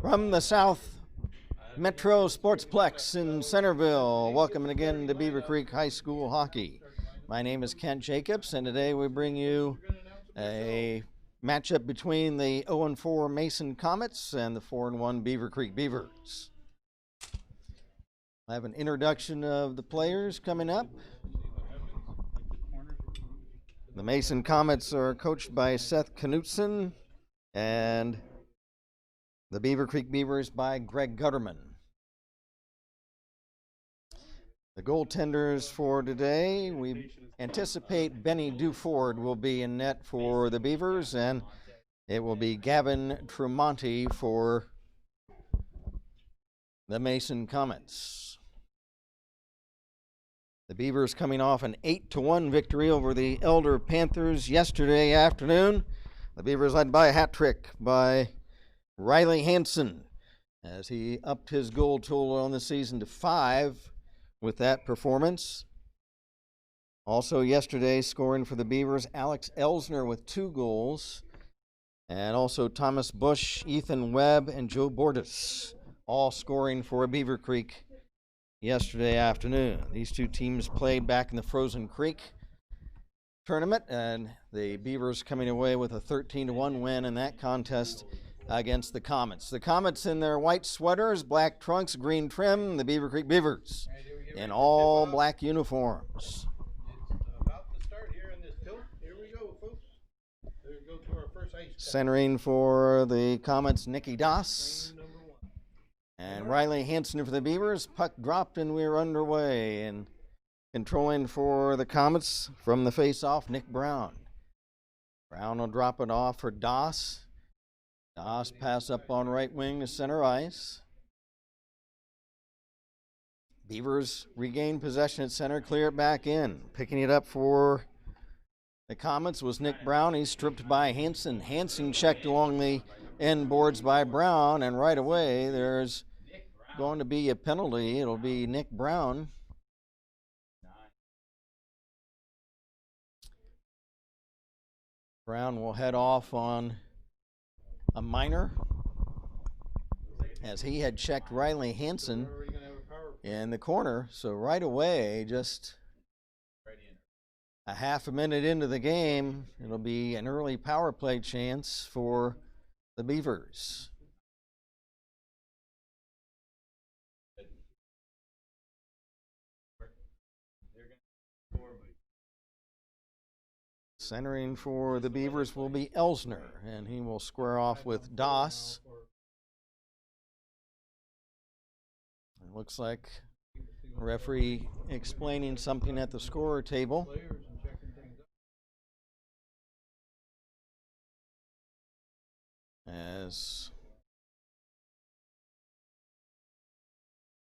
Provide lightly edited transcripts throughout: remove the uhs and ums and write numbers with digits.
From the South Metro Sportsplex in Centerville, welcome again to Beavercreek High School Hockey. My name is Kent Jacobs, and today we bring you a matchup between the 0-4 Mason Comets and the 4-1 Beavercreek Beavers. I have an introduction of the players coming up. The Mason Comets are coached by Seth Knutson, and the Beavercreek Beavers by Greg Gutterman. The goaltenders for today, we anticipate Benny Duford will be in net for the Beavers, and it will be Gavin Tremonti for the Mason Comets. The Beavers coming off an 8-1 victory over the Elder Panthers yesterday afternoon. The Beavers led by a hat trick by Riley Hansen, as he upped his goal total on the season to 5 with that performance. Also yesterday scoring for the Beavers, Alex Elsner with 2 goals, and also Thomas Bush, Ethan Webb, and Joe Bordas, all scoring for Beavercreek yesterday afternoon. These two teams played back in the Frozen Creek tournament, and the Beavers coming away with a 13-1 win in that contest against the Comets. The Comets in their white sweaters, black trunks, green trim. The Beavercreek Beavers in all black uniforms. It's about to start here in this tilt. Here we go, folks. There we go to our first ice. Centering for the Comets, Nikki Das. And Riley Hansen for the Beavers. Puck dropped and we're underway. And controlling for the Comets from the face-off, Nick Brown. Brown will drop it off for Das. Das pass up on right wing to center ice. Beavers regain possession at center, clear it back in. Picking it up for the Comets was Nick Brown. He's stripped by Hansen. Hansen checked along the end boards by Brown, and right away there's going to be a penalty. It'll be Nick Brown. Brown will head off on a minor, as he had checked Riley Hansen in the corner. So right away, just a half a minute into the game, it'll be an early power play chance for the Beavers. Centering for the Beavers will be Elsner, and he will square off with Das. It looks like referee explaining something at the scorer table. As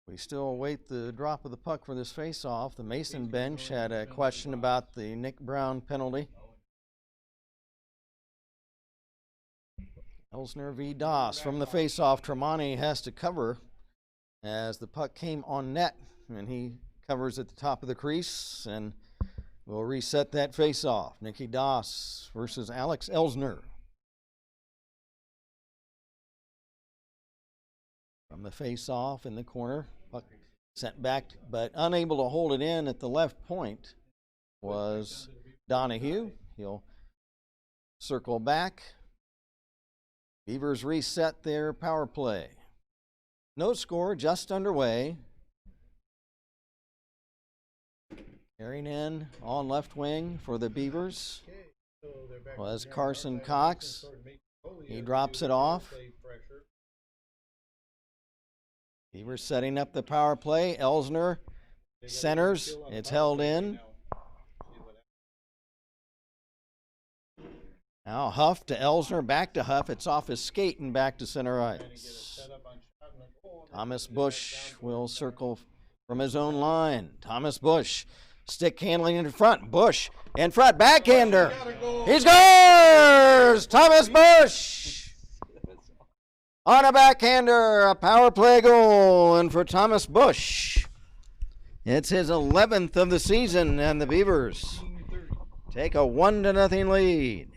we still await the drop of the puck for this face-off, the Mason bench had a question about the Nick Brown penalty. Elsner v. Das from the face-off. Tremonti has to cover as the puck came on net, and he covers at the top of the crease, and we'll reset that face-off. Nikki Das versus Alex Elsner. From the face-off in the corner, puck sent back, but unable to hold it in at the left point was Donahue. He'll circle back. Beavers reset their power play. No score, just underway. Carrying in on left wing for the Beavers was Carson Cox. He drops it off. Beavers setting up the power play. Elsner centers. It's held in. Now Huff to Elsner, back to Huff. It's off his skate and back to center ice. Thomas Bush will circle from his own line. Thomas Bush, stick handling in front. Bush in front, backhander. He scores! Thomas Bush on a backhander, a power play goal, and for Thomas Bush, it's his 11th of the season, and the Beavers take a 1-0 lead.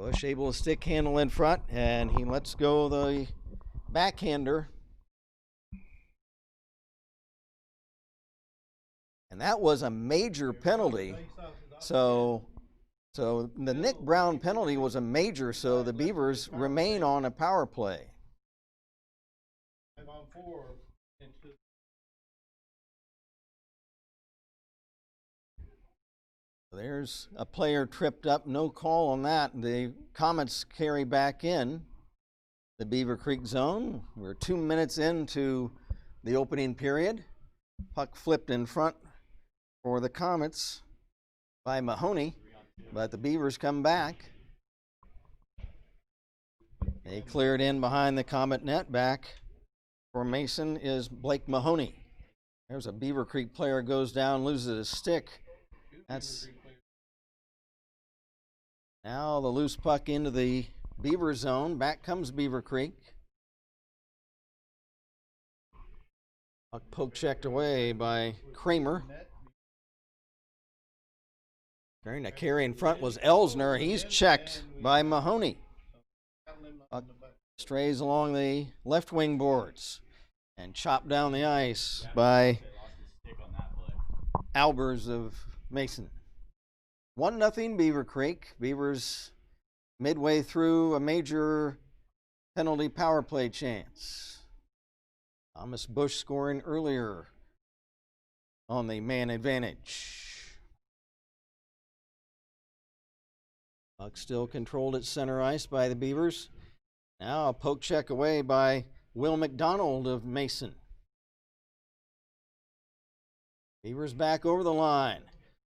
Bush able to stick handle in front, and he lets go the backhander. And that was a major penalty. So the Nick Brown penalty was a major, so the Beavers remain on a power play. 5 on 4. There's a player tripped up, no call on that. The Comets carry back in the Beavercreek zone. We're 2 minutes into the opening period. Puck flipped in front for the Comets by Mahoney, but the Beavers come back. They cleared in behind the Comet net. Back for Mason is Blake Mahoney. There's a Beavercreek player goes down, loses a stick. That's now the loose puck into the Beaver zone. Back comes Beavercreek. Puck poke checked away by Kramer. Trying to carry in front was Elsner. He's checked by Mahoney. Puck strays along the left wing boards and chopped down the ice by Albers of Mason. 1-0 Beavercreek. Beavers midway through a major penalty power play chance. Thomas Bush scoring earlier on the man advantage. Puck still controlled at center ice by the Beavers. Now a poke check away by Will McDonald of Mason. Beavers back over the line.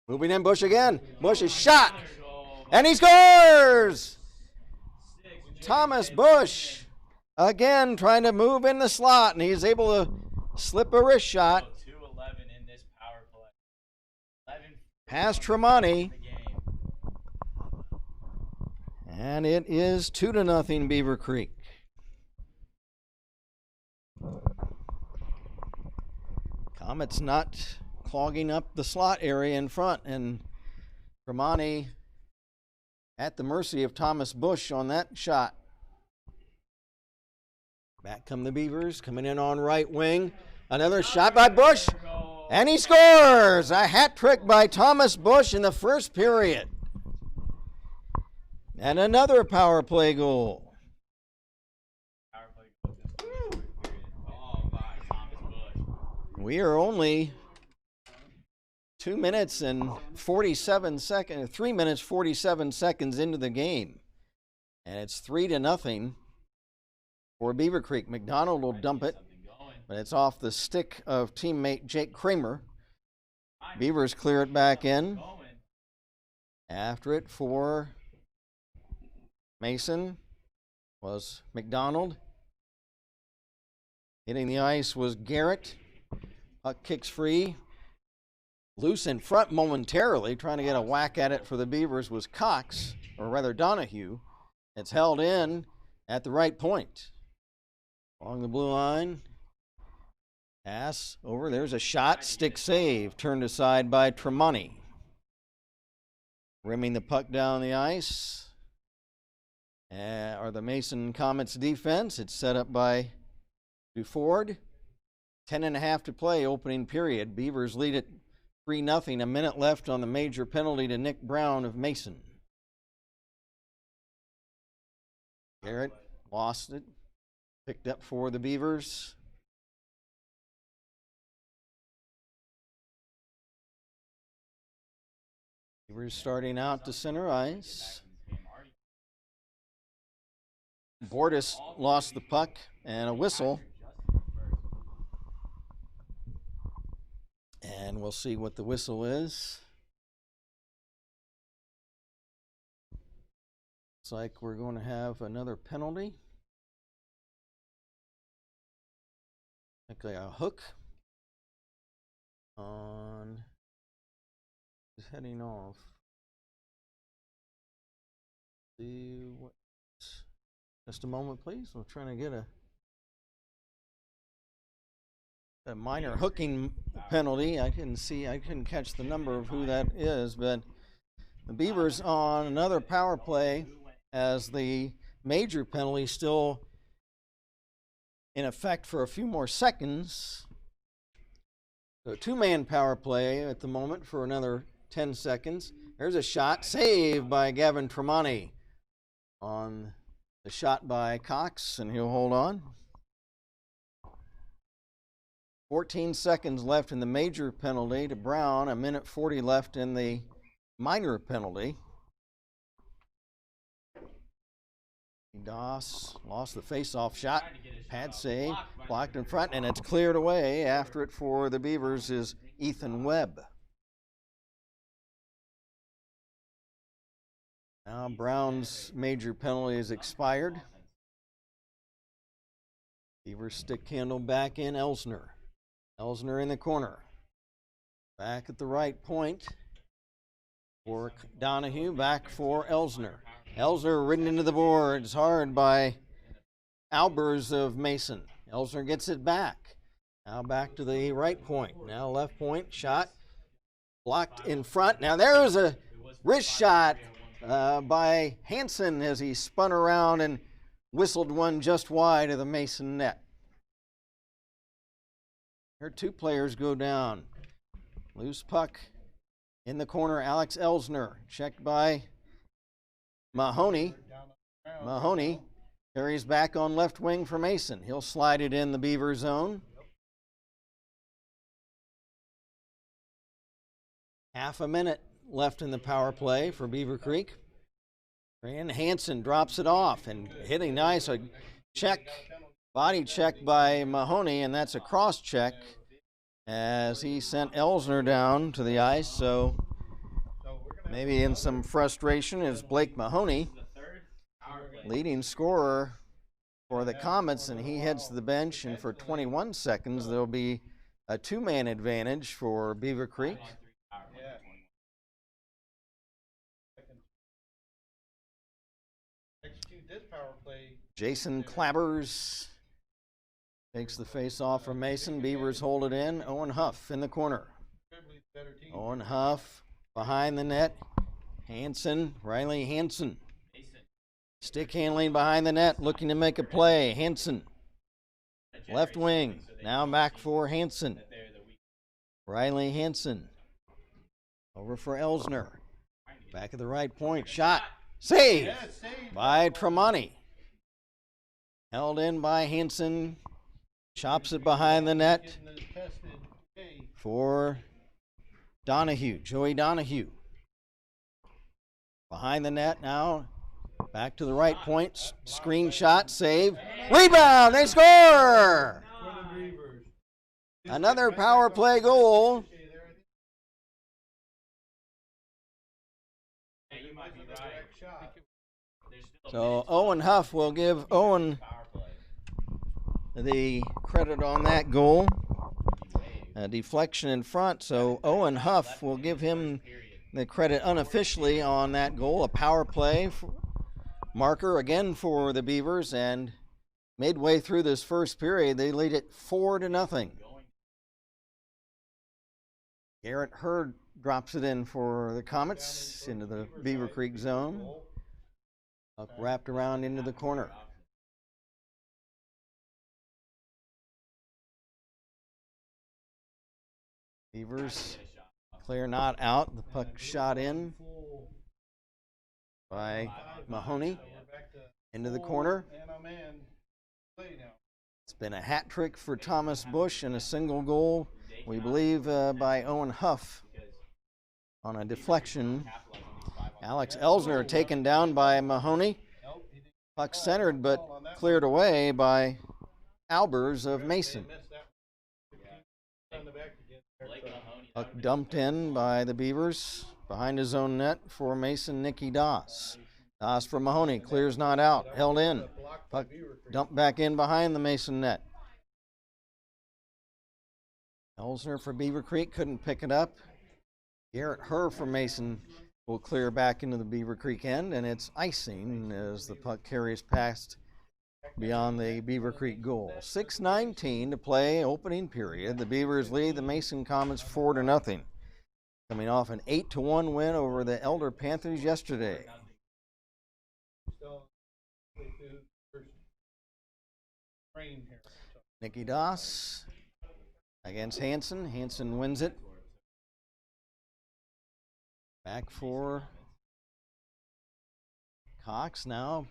Moving in, Bush again. Bush is shot. And he scores! Thomas Bush again trying to move in the slot, and he's able to slip a wrist shot. 2-11 in this power play. Past Tremonti. And it is 2-0 Beavercreek. Comets not clogging up the slot area in front, and Tremonti at the mercy of Thomas Bush on that shot. Back come the Beavers, coming in on right wing. Another shot by Bush, and he scores! A hat trick by Thomas Bush in the first period. And another power play goal. We are only 2 minutes and 47 seconds, 3 minutes 47 seconds into the game. And it's 3-0 for Beavercreek. McDonald will dump it, but it's off the stick of teammate Jake Kramer. Beavers clear it back in. After it for Mason was McDonald. Hitting the ice was Garrett. Puck kicks free. Loose in front momentarily, trying to get a whack at it for the Beavers was Cox, or rather Donahue. It's held in at the right point. Along the blue line. Pass over. There's a shot. Stick save. Turned aside by Tremonti. Rimming the puck down the ice. Are the Mason Comets defense. It's set up by Duford. 10.5 to play, opening period. Beavers lead it 3-0. A minute left on the major penalty to Nick Brown of Mason. Garrett lost it. Picked up for the Beavers. Beavers starting out to center ice. Bordas lost the puck and a whistle. And we'll see what the whistle is. Looks like we're going to have another penalty. Like a hook on is heading off. See what? Just a moment, please. We're trying to get a minor hooking penalty. I couldn't catch the number of who that is, but the Beavers on another power play as the major penalty still in effect for a few more seconds. So a two-man power play at the moment for another 10 seconds. There's a shot saved by Gavin Tremonti on the shot by Cox, and he'll hold on. 14 seconds left in the major penalty to Brown, a minute 40 left in the minor penalty. Doss lost the face-off shot, pad save, blocked in front, and it's cleared away. After it for the Beavers is Ethan Webb. Now Brown's major penalty is expired. Beavers stick handle back in Elsner. Elsner in the corner. Back at the right point for Donahue, back for Elsner. Elsner ridden into the boards hard by Albers of Mason. Elsner gets it back. Now back to the right point. Now left point, shot blocked in front. Now there's a wrist shot by Hansen as he spun around and whistled one just wide of the Mason net. Here two players go down. Loose puck in the corner, Alex Elsner, checked by Mahoney. Mahoney carries back on left wing for Mason. He'll slide it in the Beaver zone. Half a minute left in the power play for Beavercreek. And Hansen drops it off and hitting nice. A check, body check by Mahoney, and that's a cross check as he sent Elsner down to the ice. So maybe in some frustration is Blake Mahoney, leading scorer for the Comets, and he heads to the bench. And for 21 seconds, there'll be a two-man advantage for Beavercreek. Jason Clabbers takes the face off from Mason. Beavers hold it in. Owen Huff in the corner. Owen Huff behind the net. Hansen, Riley Hansen. Stick handling behind the net, looking to make a play. Hansen, left wing. Now back for Hansen. Riley Hansen. Over for Elsner. Back at the right point. Shot. Save by Tremonti. Held in by Hansen. Chops it behind the net for Donahue. Joey Donahue. Behind the net now. Back to the right point. Screen shot. Save. Rebound. They score. Another power play goal. So Owen Huff will give Owen the credit on that goal. A deflection in front, so Owen Huff will give him the credit unofficially on that goal. A power play marker again for the Beavers, and midway through this first period, they lead it 4-0. Garrett Hurd drops it in for the Comets into the Beavercreek zone. Puck wrapped around into the corner. Beavers clear not out. The puck shot in by Mahoney into the corner. It's been a hat trick for Thomas Bush and a single goal, we believe, by Owen Huff on a deflection. Alex Elsner taken down by Mahoney. Puck centered but cleared away by Albers of Mason. Puck dumped in by the Beavers behind his own net for Mason. Nikki Doss. Doss for Mahoney. Clears not out. Held in. Puck dumped back in behind the Mason net. Elsner for Beavercreek couldn't pick it up. Garrett Hurd for Mason will clear back into the Beavercreek end, and it's icing as the puck carries past beyond the Beavercreek goal. 6:19 to play, opening period. The Beavers lead the Mason Comets 4-0, coming off an 8-1 win over the Elder Panthers yesterday. First frame here. So Nikki Doss against Hansen. Hansen wins it. Back for Cox now.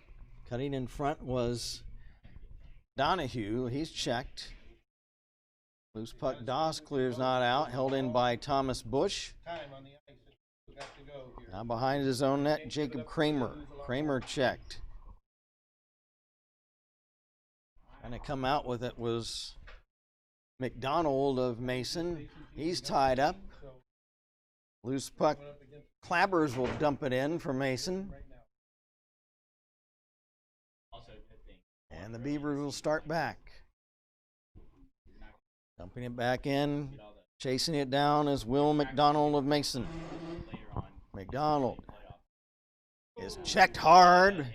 Cutting in front was Donahue. He's checked. Loose puck. Doss clears not out. Held in by Thomas Bush. time on the ice. We got to go here. Now behind his own net, Jacob Kramer. Kramer checked. Trying to come out with it was McDonald of Mason. He's tied up. Loose puck. Clabbers will dump it in for Mason. Also a good thing. And the Beavers will start back. Dumping it back in. Chasing it down is Will McDonald of Mason. Later on. McDonald is checked hard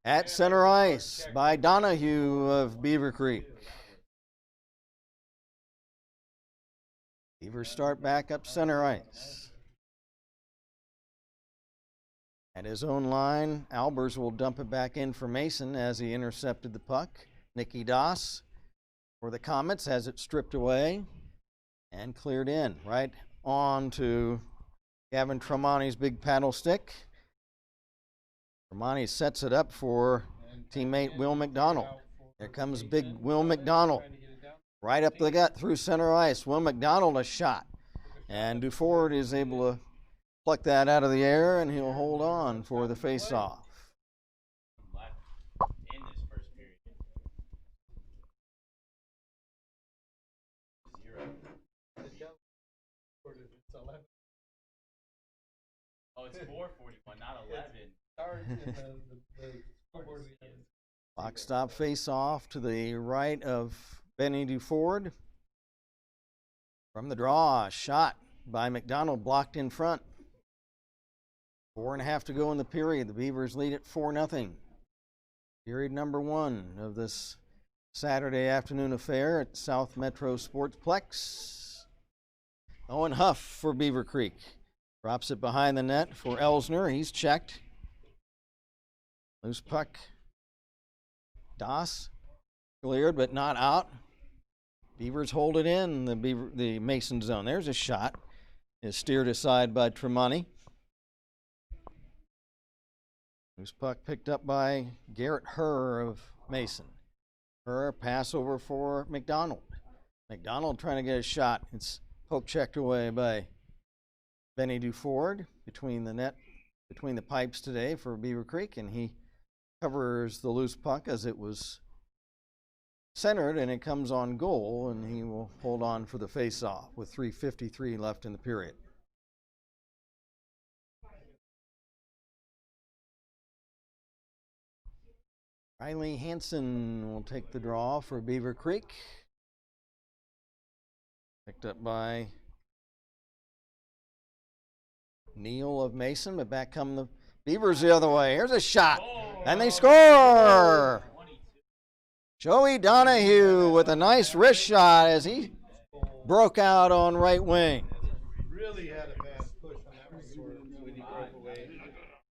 at center ice by Donahue of Beavercreek. Beavers start back up center ice. At his own line, Albers will dump it back in for Mason as he intercepted the puck. Nikki Doss for the Comets has it stripped away and cleared in right on to Gavin Tremonti's big paddle stick. Tremonti sets it up for teammate Will McDonald. Here comes big Will McDonald. Right up the gut through center ice. Will McDonald a shot. And Duford is able to pluck that out of the air, and he'll hold on for the face-off. Left in this first period. 0. It's 11. Oh, it's 4:41, not 11. Start in the scoreboard. Box stop face-off to the right of Benny Duford. From the draw, a shot by McDonald blocked in front. 4.5 to go in the period. The Beavers lead at 4-0. Period number 1 of this Saturday afternoon affair at South Metro Sportsplex. Owen Huff for Beavercreek. Drops it behind the net for Elsner. He's checked. Loose puck. Doss cleared but not out. Beavers hold it in the Mason zone. There's a shot. Is steered aside by Tremonti. Loose puck picked up by Garrett Herr of Mason. Herr pass over for McDonald. McDonald trying to get a shot. It's poke checked away by Benny Duford between the pipes today for Beavercreek, and he covers the loose puck as it was centered, and it comes on goal, and he will hold on for the face-off with 3:53 left in the period. Riley Hansen will take the draw for Beavercreek. Picked up by Neal of Mason, but back come the Beavers the other way. Here's a shot, and they score! Joey Donahue with a nice wrist shot as he broke out on right wing. Really had a fast push on that one when he broke away.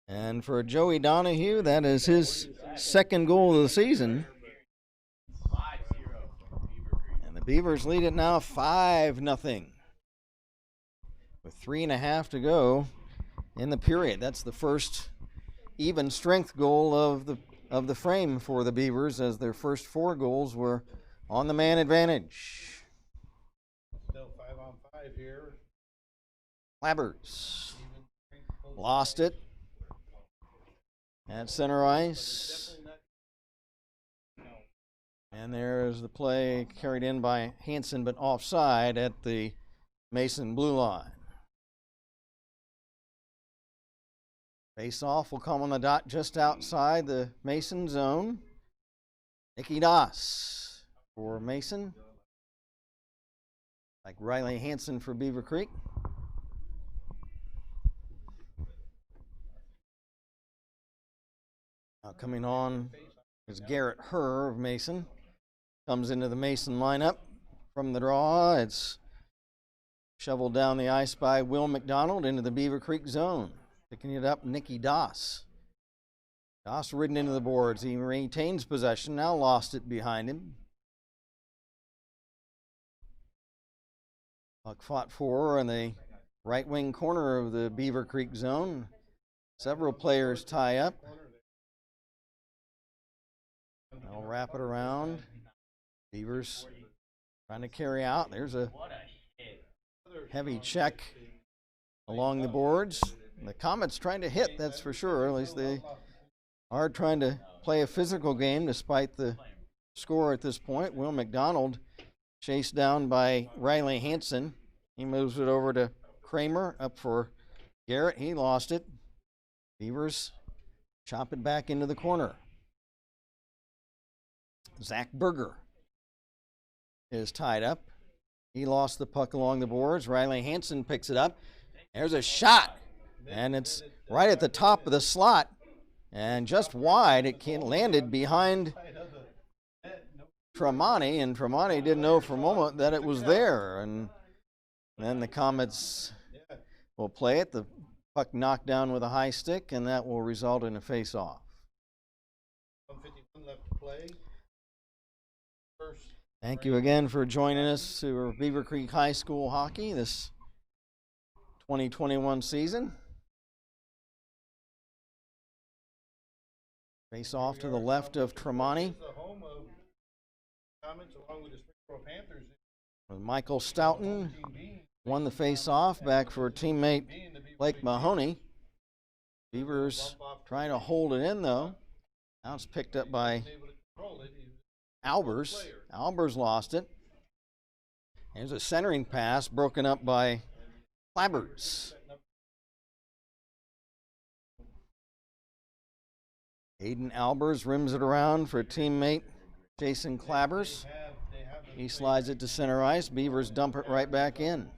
And for Joey Donahue, that is his second goal of the season. 5-0 Beavercreek. And the Beavers lead it now 5-0. With 3.5 to go in the period. That's the first even strength goal of the frame for the Beavers, as their first 4 goals were on the man advantage. Still 5-on-5 here. Clabbers lost it at center ice. And there's the play carried in by Hansen, but offside at the Mason blue line. Face-off will come on the dot just outside the Mason zone. Nikki Doss for Mason. Like Riley Hansen for Beavercreek. Now coming on is Garrett Herr of Mason. Comes into the Mason lineup from the draw. It's shoveled down the ice by Will McDonald into the Beavercreek zone. Picking it up, Nikki Doss. Doss ridden into the boards. He retains possession, now lost it behind him. Puck fought for in the right wing corner of the Beavercreek zone. Several players tie up. They'll wrap it around. Beavers trying to carry out. There's a heavy check along the boards. The Comets trying to hit, that's for sure. At least they are trying to play a physical game despite the score at this point. Will McDonald chased down by Riley Hansen. He moves it over to Kramer, up for Garrett. He lost it. Beavers chop it back into the corner. Zach Berger is tied up. He lost the puck along the boards. Riley Hansen picks it up. There's a shot, and it's right at the top of the slot, and just wide. It landed behind Tremonti, and Tremonti didn't know for a moment that it was there. And then the Comets will play it. The puck knocked down with a high stick, and that will result in a face-off. 151 left to play. Thank you again for joining us for Beavercreek High School hockey this 2021 season. Face off to the left of Tremonti. The home of Comets along with the Springfield Panthers. Michael Stoughton won the face-off back for teammate Blake Mahoney. Beavers trying to hold it in though. Now it's picked up by Albers. Albers lost it. There's a centering pass broken up by Clabbers. Aiden Albers rims it around for teammate Jason Clabbers. He slides it to center ice. Beavers dump it right back in.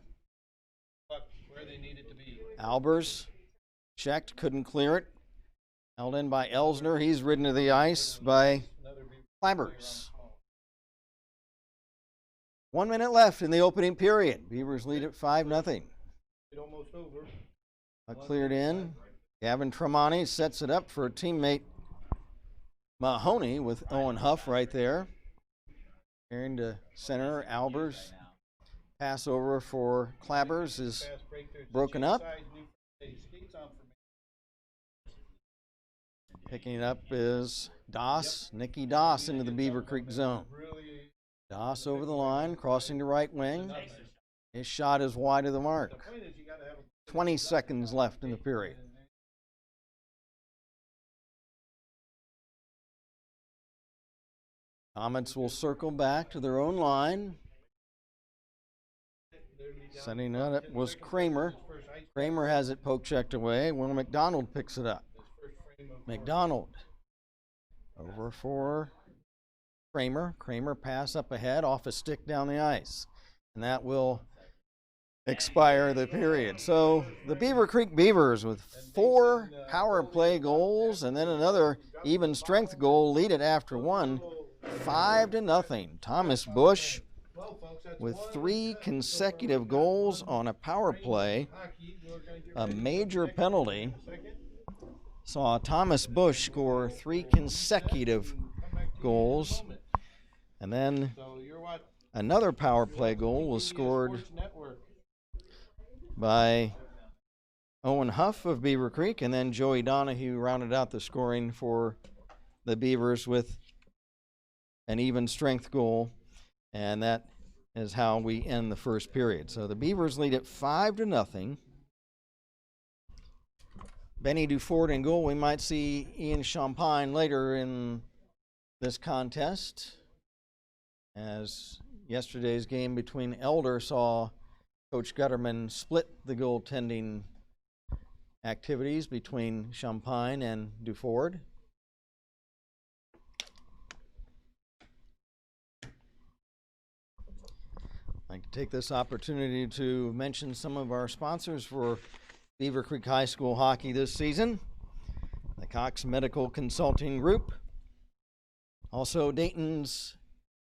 Albers checked, couldn't clear it. Held in by Elsner. He's ridden to the ice by Clabbers. 1 minute left in the opening period. Beavers lead at 5-0. Almost over. Cleared in. Gavin Tremonti sets it up for a teammate Mahoney with Owen Huff right there. Carrying to center. Albers. Pass over for Clabbers is broken up. Picking it up is Doss. Nikki Doss into the Beavercreek zone. Doss over the line, crossing to right wing. His shot is wide of the mark. 20 seconds left in the period. Comets will circle back to their own line. Sending it up was Kramer. Kramer has it poke checked away. Will McDonald picks it up. McDonald over for Kramer. Kramer pass up ahead off a stick down the ice. And that will expire the period. So the Beavercreek Beavers with 4 power play goals and then another even strength goal lead it after one. 5-0. Thomas Bush with 3 consecutive goals on a power play. A major penalty saw Thomas Bush score 3 consecutive goals. And then another power play goal was scored by Owen Huff of Beavercreek, and then Joey Donahue rounded out the scoring for the Beavers with an even strength goal, and that is how we end the first period. So the Beavers lead at 5-0. Benny Duford in goal. We might see Ian Champagne later in this contest, as yesterday's game between Elder saw Coach Gutterman split the goaltending activities between Champagne and Duford. I'd like to take this opportunity to mention some of our sponsors for Beavercreek High School hockey this season. The Cox Medical Consulting Group. Also Dayton's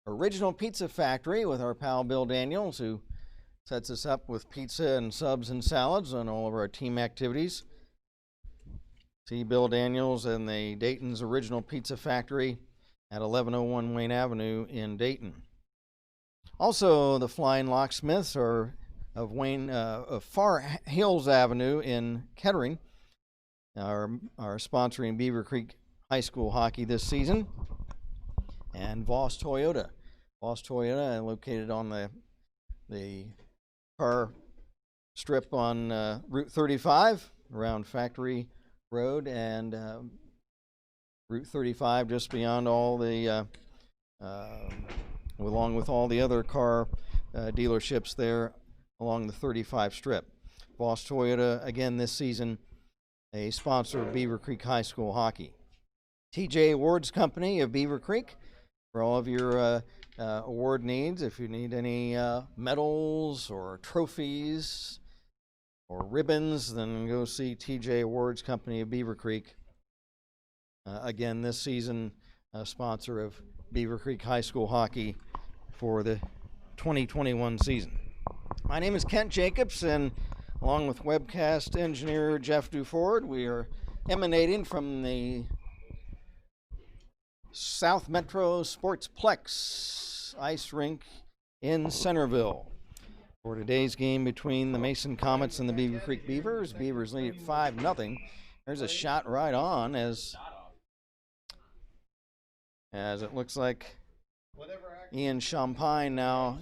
Original Pizza Factory with our pal Bill Daniels, who sets us up with pizza and subs and salads on all of our team activities. See Bill Daniels and the Dayton's Original Pizza Factory at 1101 Wayne Avenue in Dayton. Also, the Flying Locksmiths are of Far Hills Avenue in Kettering are sponsoring Beavercreek High School hockey this season. And Voss Toyota. Voss Toyota, located on the car strip on Route 35 around Factory Road and Route 35 just beyond all the along with all the other car dealerships there along the 35 strip. Voss Toyota, again this season, a sponsor of Beavercreek High School hockey. TJ Awards Company of Beavercreek, for all of your award needs. If you need any medals or trophies or ribbons, then go see TJ Awards Company of Beavercreek. Again, this season, a sponsor of Beavercreek High School hockey for the 2021 season. My name is Kent Jacobs, and along with webcast engineer Jeff Duford, we are emanating from the South Metro Sportsplex ice rink in Centerville for today's game between the Mason Comets and the Beavercreek Beavers. Beavers lead at 5-0. There's a shot right on as it looks like Ian Champagne now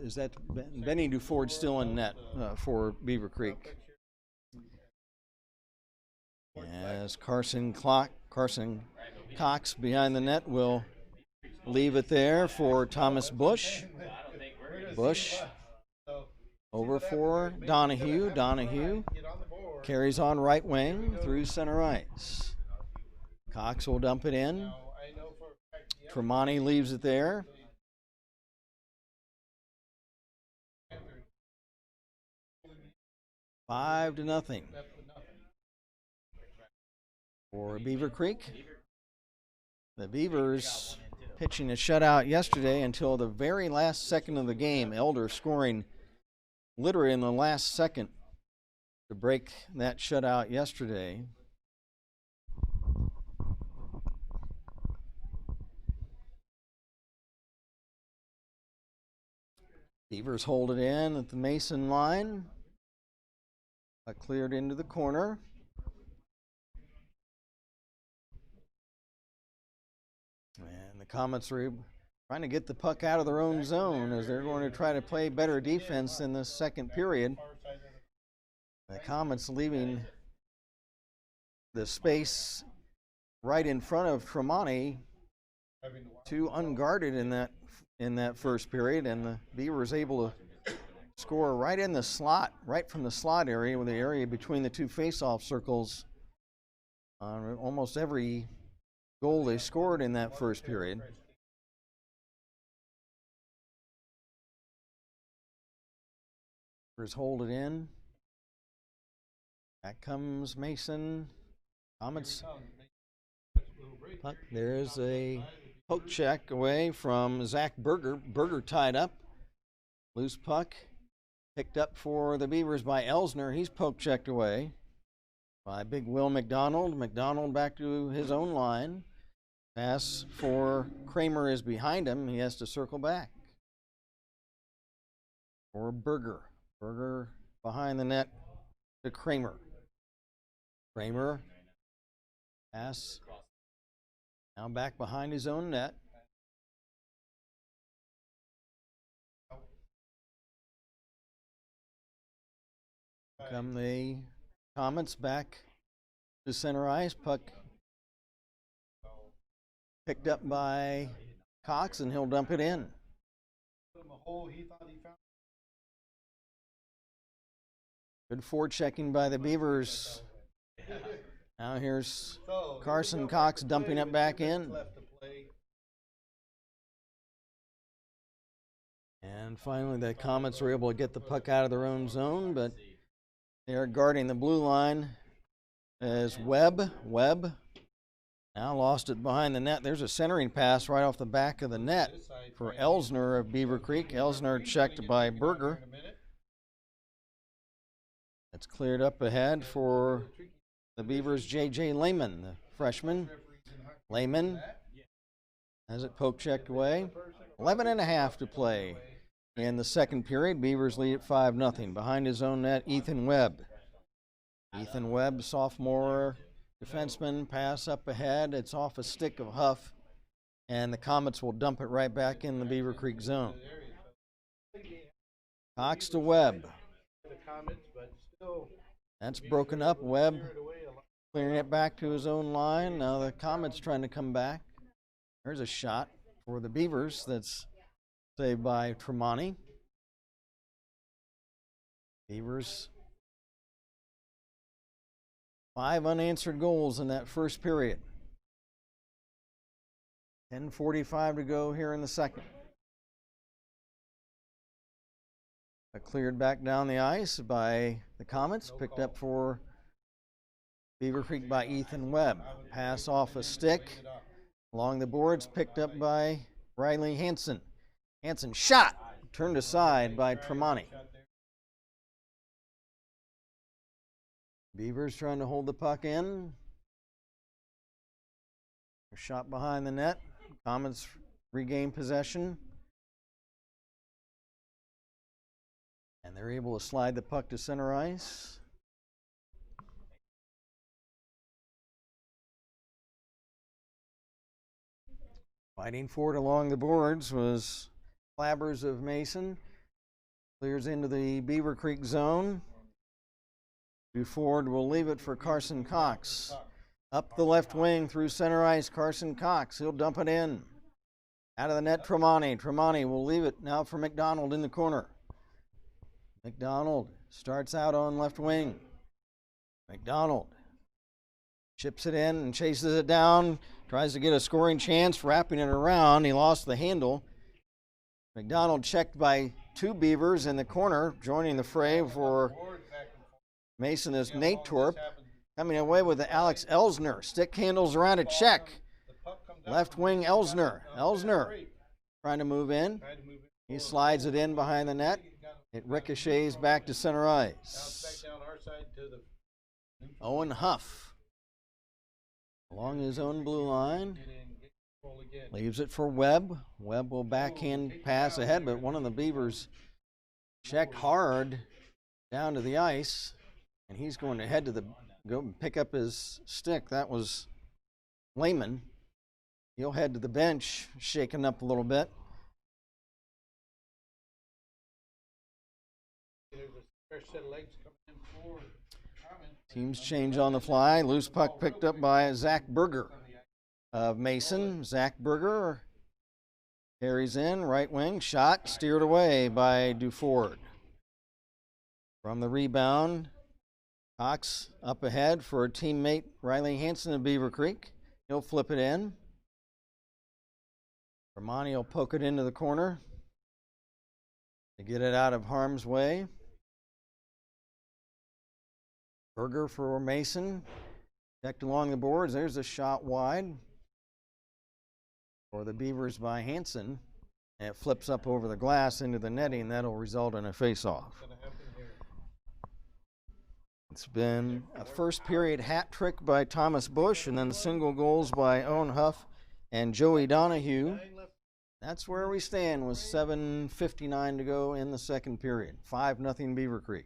is that Benny Duford still in net for Beavercreek. As Carson Cox behind the net will leave it there for Thomas Bush. Bush over for Donahue. Donahue carries on right wing through center ice. Cox will dump it in. Tremonti leaves it there. Five to nothing for Beavercreek. The Beavers pitching a shutout yesterday until the very last second of the game. Elder scoring literally in the last second to break that shutout yesterday. Beavers hold it in at the Mason line. Cleared into the corner. And the Comets are trying to get the puck out of their own zone as they're going to try to play better defense in the second period. The Comets leaving the space right in front of Tremonti too unguarded in that first period, and the Beavers able to score right in the slot, right from the slot area, with the area between the two face-off circles on almost every goal they scored in that first period. Beavers hold it in. Back comes Mason. Comets. Puck. There's a poke check away from Zach Berger. Berger tied up. Loose puck. Picked up for the Beavers by Elsner. He's poke checked away by big Will McDonald. McDonald back to his own line. Pass for Kramer is behind him. He has to circle back. For Berger. Berger behind the net to Kramer. Kramer. Pass. Now back behind his own net. Come the Comets back to center ice. Puck picked up by Cox, and he'll dump it in. Good forechecking by the Beavers. Now here's Carson Cox dumping it back in. And finally the Comets were able to get the puck out of their own zone, but they're guarding the blue line as Webb now lost it behind the net. There's a centering pass right off the back of the net for Elsner of Beavercreek. Elsner checked by Berger. It's cleared up ahead for the Beavers' J.J. Lehman, the freshman. Lehman has it poke checked away. 11.5 to play in the second period. Beavers lead at 5-0. Behind his own net, Ethan Webb. Ethan Webb, sophomore defenseman, pass up ahead. It's off a stick of Huff, and the Comets will dump it right back in the Beavercreek zone. Cox to Webb. That's broken up. Webb clearing it back to his own line. Now the Comets trying to come back. There's a shot for the Beavers that's saved by Tremonti. Beavers, 5 unanswered goals in that first period. 10:45 to go here in the second. Cleared back down the ice by the Comets, picked up for Beavercreek by Ethan Webb. Pass off a stick along the boards, picked up by Riley Hansen. Hansen shot, turned aside by Tremonti. Beavers trying to hold the puck in. A shot behind the net. Comets regain possession. And they're able to slide the puck to center ice. Fighting for it along the boards was Clabbers of Mason. Clears into the Beavercreek zone. Duford will leave it for Carson Cox. Up the left wing through center ice, Carson Cox. He'll dump it in. Out of the net, Tremonti. Tremonti will leave it now for McDonald in the corner. McDonald starts out on left wing. McDonald chips it in and chases it down. Tries to get a scoring chance, wrapping it around. He lost the handle. McDonald checked by 2 Beavers in the corner. Joining the fray for Mason is Nate Torp. Coming away with the Alex Elsner. Stick handles around a check. Left wing Elsner. Elsner trying to move in. He slides it in behind the net. It ricochets back to center ice. Owen Huff along his own blue line. Leaves it for Webb. Webb will backhand pass ahead, but one of the Beavers checked hard down to the ice, and he's going to head to the go pick up his stick. That was Lehman. He'll head to the bench, shaken up a little bit. Teams change on the fly. Loose puck picked up by Zach Berger of Mason. Zach Berger carries in, right wing, shot, steered away by Duford. From the rebound, Cox up ahead for a teammate, Riley Hansen of Beavercreek. He'll flip it in. Tremonti will poke it into the corner to get it out of harm's way. Berger for Mason. Checked along the boards. There's a shot wide for the Beavers by Hansen. And it flips up over the glass into the netting. That'll result in a face-off. It's been a first period hat trick by Thomas Bush and then single goals by Owen Huff and Joey Donahue. That's where we stand with 7:59 to go in the second period. 5-0 Beavercreek.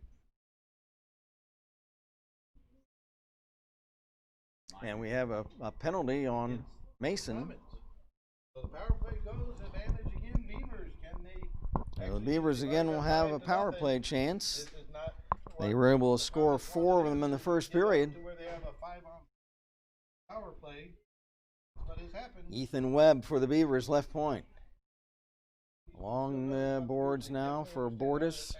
And we have a penalty on Mason. So the power play goes, advantage again, Beavers. Can they? The Beavers again will have a power play chance. This is not They were able to score 4 of them in the first period. to where they have a 5-on power play. What has happened? Ethan Webb for the Beavers, left point. Along the boards now for Bordas.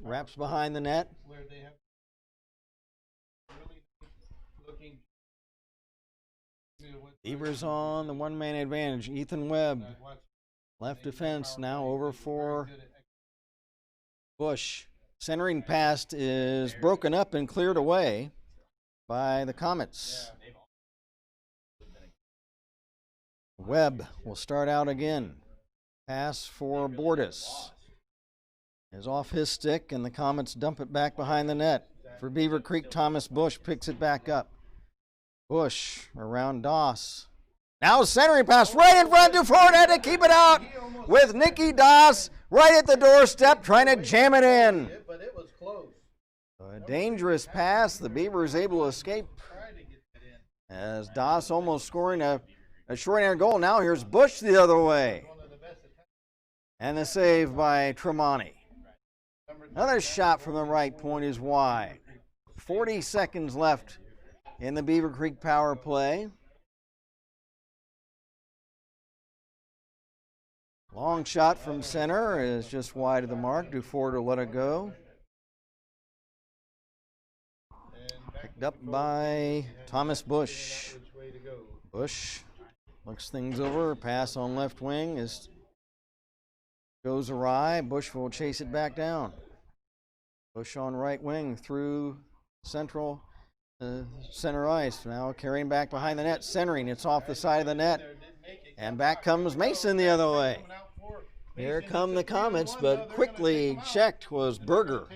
Wraps behind the net. Where they have really looking. Beavers on the one-man advantage. Ethan Webb, left defense, now over for Bush. Centering pass is broken up and cleared away by the Comets. Webb will start out again. Pass for Bordas is off his stick, and the Comets dump it back behind the net. for Beavercreek. Thomas Bush picks it back up. Bush around Doss. Now centering pass right in front to Ford, had to keep it out with Nikki Doss right at the doorstep trying to jam it in. But it was close. A dangerous pass. The Beavers able to escape as Doss almost scoring a short-hander goal. Now here's Bush the other way. And the save by Tremonti. Another shot from the right point is wide. 40 seconds left in the Beavercreek power play. Long shot from center is just wide of the mark. Dufour to let it go. Picked up by Thomas Bush. Bush looks things over. Pass on left wing goes awry. Bush will chase it back down. Bush on right wing through center ice. Now carrying back behind the net. Centering. It's off the side of the net. And back comes Mason the other way. Here come the Comets, but quickly checked was Berger.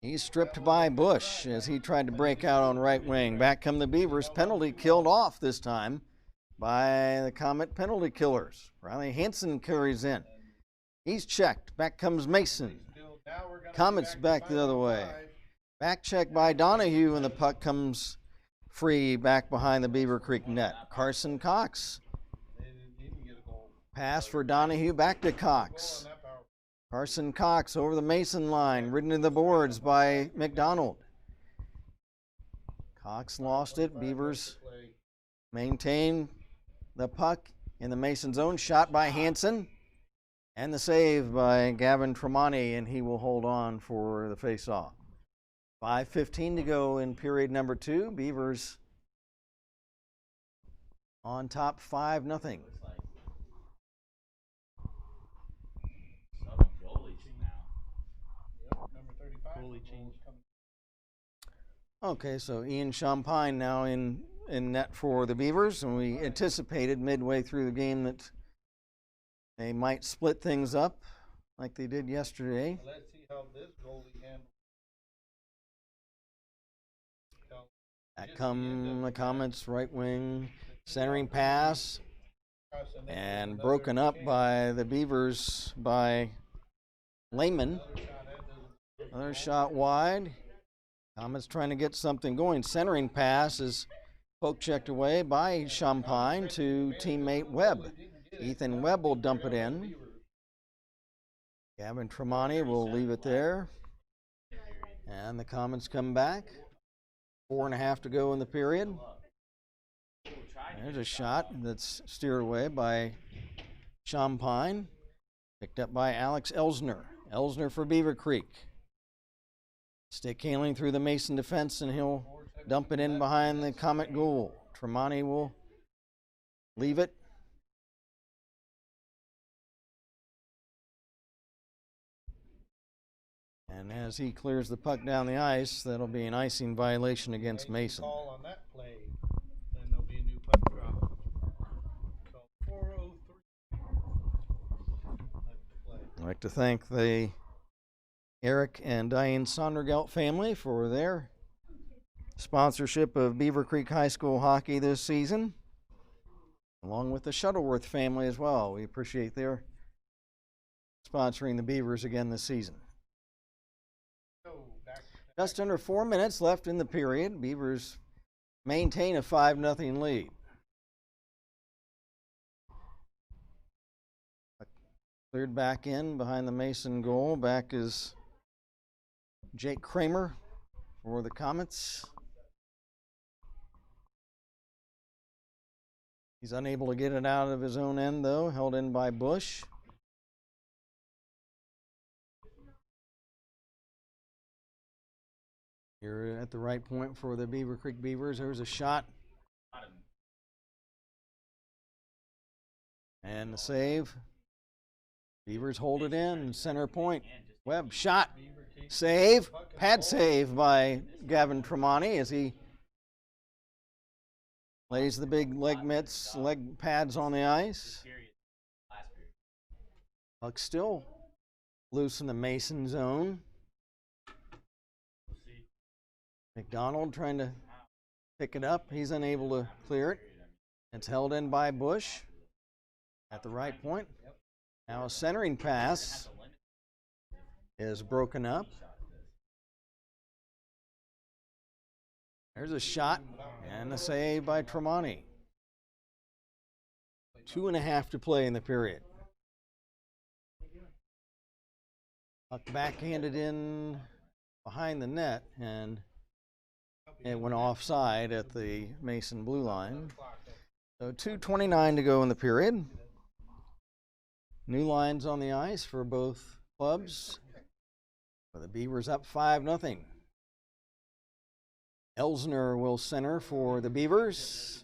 He's stripped by Bush as he tried to break out on right wing. Back come the Beavers. Penalty killed off this time by the Comet penalty killers. Riley Hansen carries in. He's checked. Back comes Mason. Comets back the other way. Back check by Donahue, and the puck comes free back behind the Beavercreek net. Carson Cox. Pass for Donahue, back to Cox. Carson Cox over the Mason line, ridden to the boards by McDonald. Cox lost it. Beavers maintain the puck in the Mason zone. Shot by Hansen. And the save by Gavin Tremonti, and he will hold on for the face-off. 5:15 to go in period number 2. Beavers on top 5-0. Okay, so Ian Champagne now in net for the Beavers, and we anticipated midway through the game that they might split things up like they did yesterday. Let's see how this goalie handles. Back come the Comets, right wing, centering pass, and broken up by the Beavers by Lehman. Another shot wide. Comets trying to get something going. Centering pass is poke checked away by Champagne to teammate Webb. Ethan Webb will dump it in. Gavin Tremonti will leave it there. And the Comets come back. 4.5 to go in the period. There's a shot that's steered away by Champagne. Picked up by Alex Elsner. Elsner for Beavercreek. Stick handling through the Mason defense, and he'll dump it in behind the Comet goal. Tremonti will leave it. And as he clears the puck down the ice, that'll be an icing violation against Mason. Call on that play, then there'll be a new puck drop. So 4:03 I'd like to thank the Eric and Diane Sondergelt family for their sponsorship of Beavercreek High School hockey this season, along with the Shuttleworth family as well. We appreciate their sponsoring the Beavers again this season. Just under 4 minutes left in the period. Beavers maintain a 5-0 lead. Cleared back in behind the Mason goal. Back is Jake Kramer for the Comets. He's unable to get it out of his own end, though, held in by Bush. Here at the right point for the Beavercreek Beavers. There's a shot. And the save. Beavers hold it in, center point. Webb shot. Save. Pad save by Gavin Tremonti as he lays the big leg pads on the ice. Puck still loose in the Mason zone. McDonald trying to pick it up. He's unable to clear it. It's held in by Bush at the right point. Now a centering pass is broken up. There's a shot and a save by Tremonti. 2.5 to play in the period. Puck backhanded in behind the net, and it went offside at the Mason blue line. So 2:29 to go in the period. New lines on the ice for both clubs. The Beavers up 5-0. Elsner will center for the Beavers.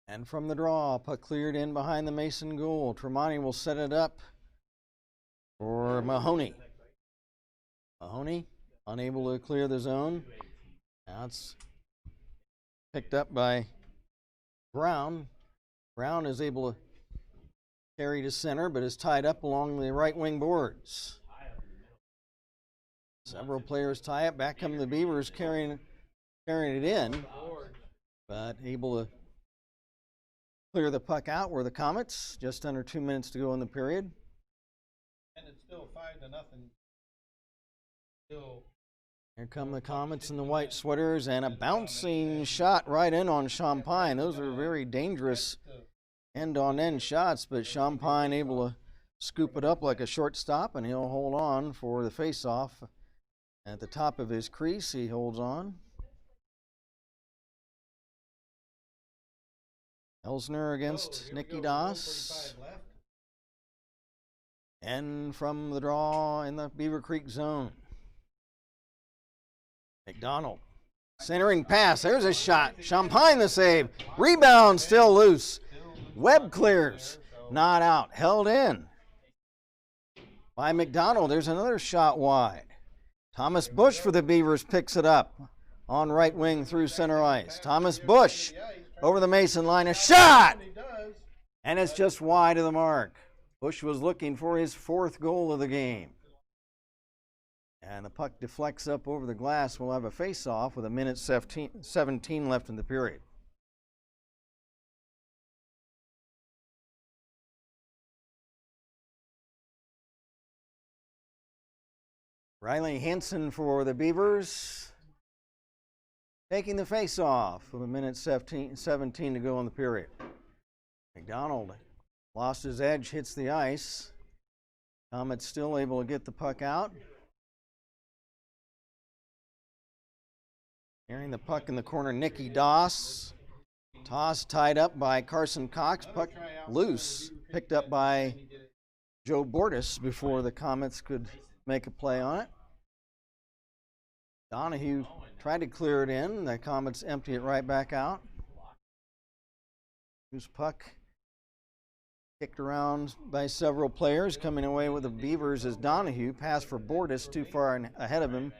And from the draw, puck cleared in behind the Mason goal. Tremonti will set it up for Mahoney. Mahoney unable to clear the zone. Now it's picked up by Brown. Brown is able to carry to center, but is tied up along the right wing boards. Several players tie it. Back come the Beavers carrying it in, but able to clear the puck out were the Comets. Just under 2 minutes to go in the period. And it's still 5-0. Still. Here come the Comets in the white sweaters, and a bouncing shot right in on Champagne. Those are very dangerous end-on-end shots, but Champagne able to scoop it up like a shortstop, and he'll hold on for the face-off. At the top of his crease, he holds on. Elsner against Nikki Das. And from the draw in the Beavercreek zone. McDonald. Centering pass. There's a shot. Champagne the save. Rebound still loose. Webb clears. Not out. Held in by McDonald. There's another shot wide. Thomas Bush for the Beavers picks it up on right wing through center ice. Thomas Bush over the Mason line. A shot! And it's just wide of the mark. Bush was looking for his 4th goal of the game. And the puck deflects up over the glass. We'll have a face-off with 1:17 left in the period. Riley Hansen for the Beavers, taking the face-off with 1:17 to go in the period. McDonald lost his edge, hits the ice. Comets still able to get the puck out. Carrying the puck in the corner, Nikki Das. Toss tied up by Carson Cox. Puck loose, picked up by Joe Bordas before the Comets could make a play on it. Donahue tried to clear it in. The Comets empty it right back out. Whose puck kicked around by several players. Coming away with the Beavers is Donahue. Pass for Bordas, too far ahead of him.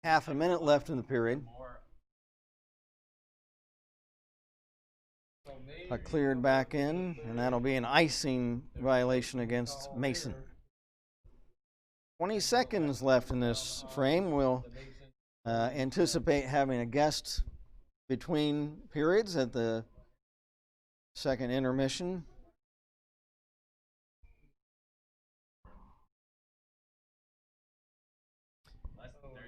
1/2 minute left in the period. Puck cleared back in, and that'll be an icing violation against Mason. 20 seconds left in this frame. We'll anticipate having a guest between periods at the second intermission.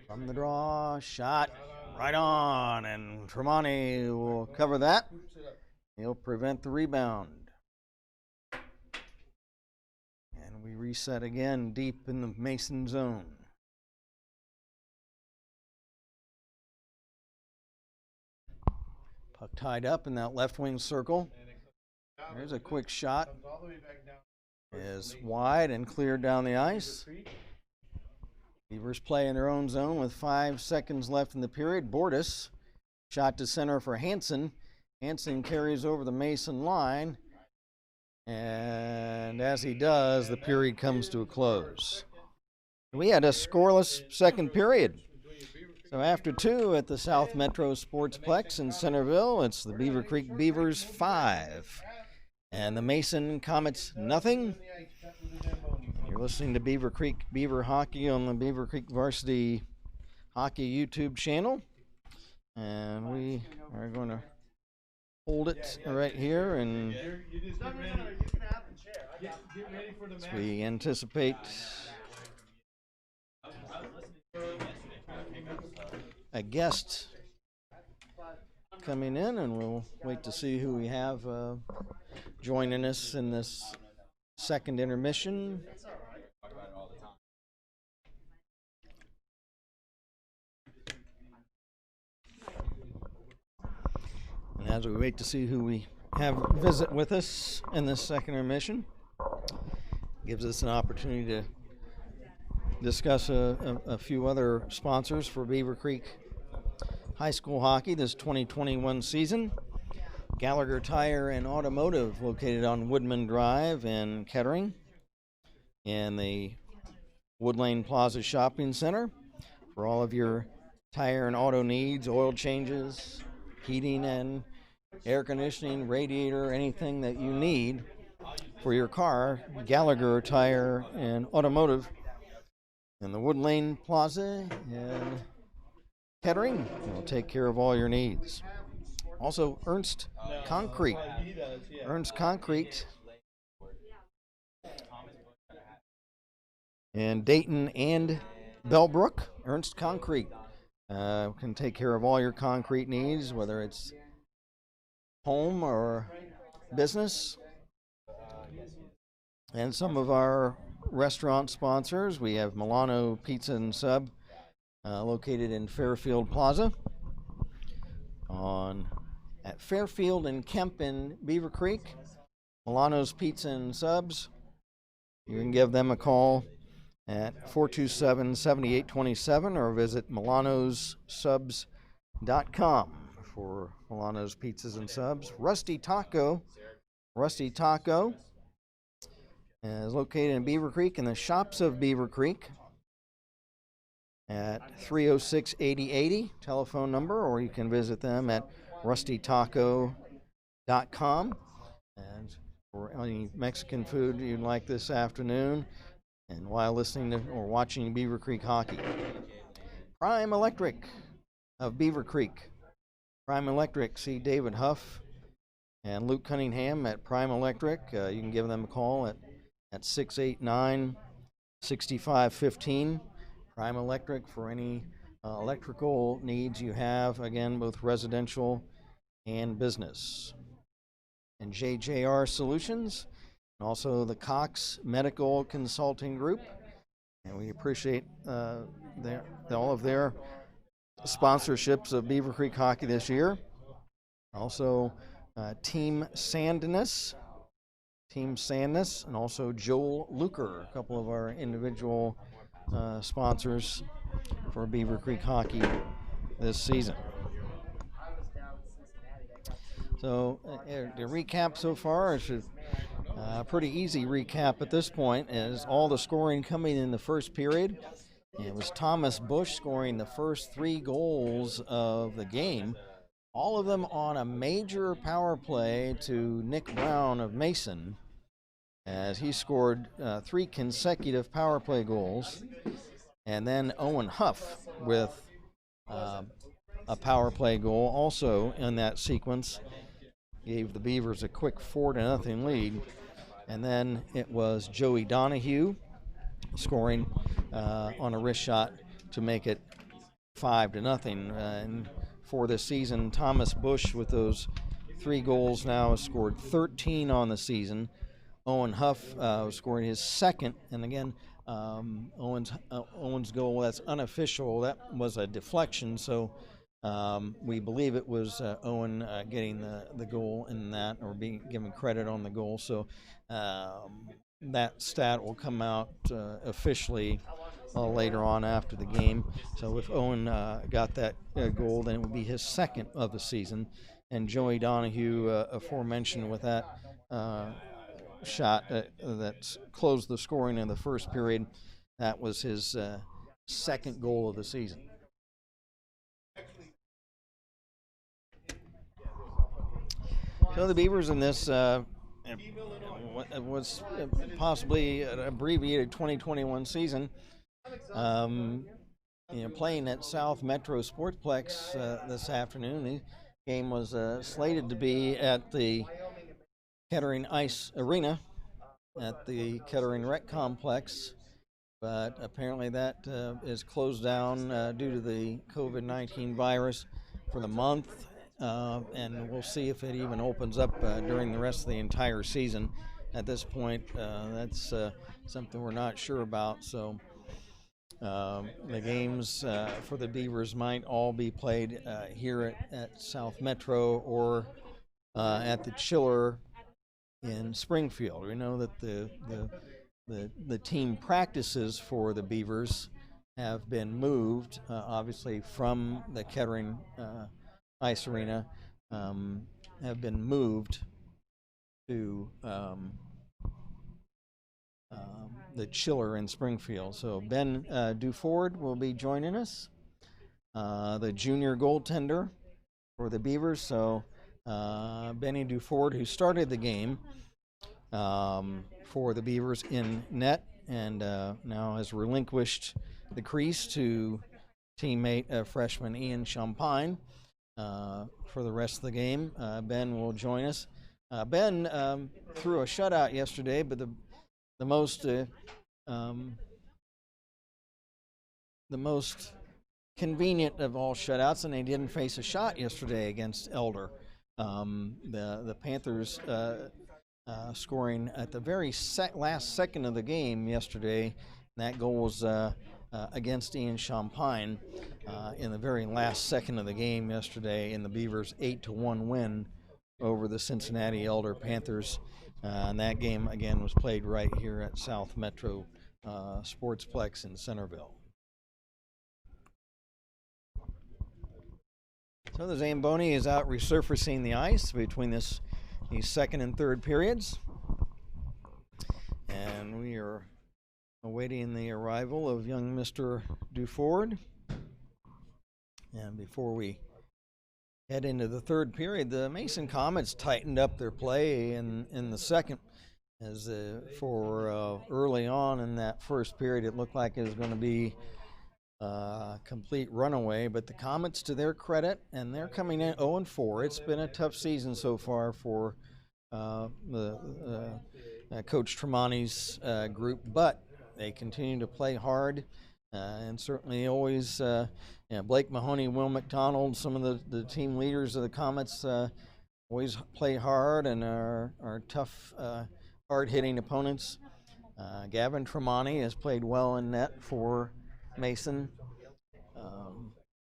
From the draw, shot right on, and Tremonti will cover that. He'll prevent the rebound. And we reset again deep in the Mason zone. Puck tied up in that left wing circle. There's a quick shot. Is wide and cleared down the ice. Beavers play in their own zone with 5 seconds left in the period. Bordas shot to center for Hansen. Hansen carries over the Mason line, and as he does, the period comes to a close. We had a scoreless second period. So after 2 at the South Metro Sportsplex in Centerville, it's the Beavercreek Beavers 5 and the Mason Comets nothing. You're listening to Beavercreek Beaver Hockey on the Beavercreek Varsity Hockey YouTube channel. And we are going to hold it right here and as we anticipate a guest coming in, and we'll wait to see who we have joining us in this second intermission. And as we wait to see who we have visit with us in this second intermission, gives us an opportunity to discuss a few other sponsors for Beavercreek High School Hockey this 2021 season. Gallagher Tire and Automotive, located on Woodman Drive in Kettering, and the Wood Lane Plaza Shopping Center for all of your tire and auto needs, oil changes, heating and air conditioning, radiator, anything that you need for your car. Gallagher Tire and Automotive in the Wood Lane Plaza in Kettering will take care of all your needs. Also, Ernst Concrete. Ernst Concrete in Dayton and Bellbrook. Ernst Concrete can take care of all your concrete needs, whether it's home or business. And some of our restaurant sponsors, we have Milano Pizza and Sub, located in Fairfield Plaza at Fairfield and Kemp in Beavercreek. Milano's Pizza and Subs. You can give them a call at 427-7827 or visit milanossubs.com for Milano's Pizzas and Subs. Rusty Taco is located in Beavercreek in the Shops of Beavercreek at 306-8080 telephone number, or you can visit them at rustytaco.com. And for any Mexican food you'd like this afternoon and while listening to or watching Beavercreek hockey. Prime Electric of Beavercreek. Prime Electric, see David Huff and Luke Cunningham at Prime Electric. You can give them a call at 689-6515. Prime Electric for any electrical needs you have, again, both residential and business. And JJR Solutions, and also the Cox Medical Consulting Group. And we appreciate all of their sponsorships of Beavercreek hockey this year. Also, Team Sandness, and also Joel Luker, a couple of our individual sponsors for Beavercreek hockey this season. So, to recap so far, it's a pretty easy recap at this point, is all the scoring coming in the first period. It was Thomas Bush scoring the first 3 goals of the game, all of them on a major power play to Nick Brown of Mason, as he scored 3 consecutive power play goals. And then Owen Huff with a power play goal also in that sequence, gave the Beavers a quick 4-0 lead. And then it was Joey Donahue scoring on a wrist shot to make it 5-0. And for this season, Thomas Bush with those 3 goals now has scored 13 on the season. Owen Huff scoring his second, and again, Owen's goal, that's unofficial, that was a deflection, so we believe it was Owen getting the goal in that, or being given credit on the goal. So that stat will come out officially later on after the game. So if Owen got that goal, then it would be his second of the season. And Joey Donahue, aforementioned, with that shot that closed the scoring in the first period, that was his second goal of the season. So the Beavers in this It was possibly an abbreviated 2021 season. Playing at South Metro Sportsplex this afternoon. The game was slated to be at the Kettering Ice Arena at the Kettering Rec Complex, but apparently that is closed down due to the COVID-19 virus for the month, and we'll see if it even opens up during the rest of the entire season. At this point, that's something we're not sure about, so the games for the Beavers might all be played here at South Metro or at the Chiller in Springfield. We know that the team practices for the Beavers have been moved, obviously from the Kettering Ice Arena, have been moved to the Chiller in Springfield. So Ben Duford will be joining us, the junior goaltender for the Beavers. So Benny Duford, who started the game for the Beavers in net and now has relinquished the crease to teammate freshman Ian Champagne for the rest of the game. Ben will join us. Ben threw a shutout yesterday, but the most convenient of all shutouts, and they didn't face a shot yesterday against Elder. The Panthers scoring at the very last second of the game yesterday. That goal was against Ian Champagne in the very last second of the game yesterday in the Beavers' 8-1 win over the Cincinnati Elder Panthers. And that game, again, was played right here at South Metro Sportsplex in Centerville. So the Zamboni is out resurfacing the ice between these second and third periods. And we are awaiting the arrival of young Mr. Duford. And before we head into the third period, the Mason Comets tightened up their play in the second. As for early on in that first period, it looked like it was going to be complete runaway, but the Comets, to their credit, and they're coming in 0-4. It's been a tough season so far for Coach Tremonti's group, but they continue to play hard, and certainly always Blake Mahoney, Will McDonald, some of the team leaders of the Comets always play hard and are tough, hard-hitting opponents. Gavin Tremonti has played well in net for Mason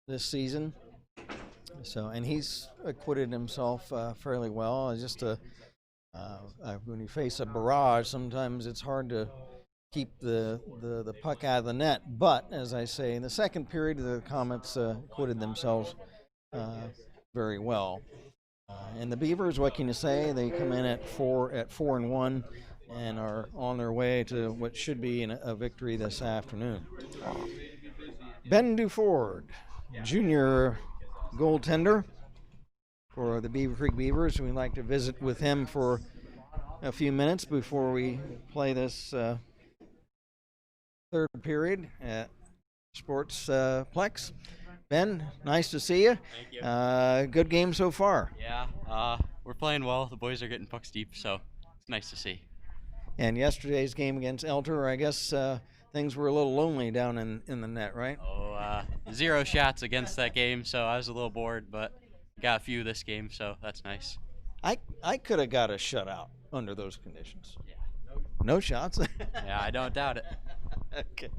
this season, and he's acquitted himself fairly well. It's just when you face a barrage, sometimes it's hard to keep the puck out of the net. But as I say, in the second period, the Comets acquitted themselves very well. And the Beavers, what can you say? They come in at 4-1 and are on their way to what should be a victory this afternoon. Ben Duford, junior goaltender for the Beavercreek Beavers. We'd like to visit with him for a few minutes before we play this third period at Sportsplex. Ben, nice to see you. Thank you. Good game so far. Yeah, we're playing well. The boys are getting pucks deep, so it's nice to see. And yesterday's game against Elter, I guess things were a little lonely down in the net, right? 0 shots against that game, so I was a little bored, but got a few this game, so that's nice. I could have got a shutout under those conditions. Yeah. No shots? Yeah, I don't doubt it. Okay.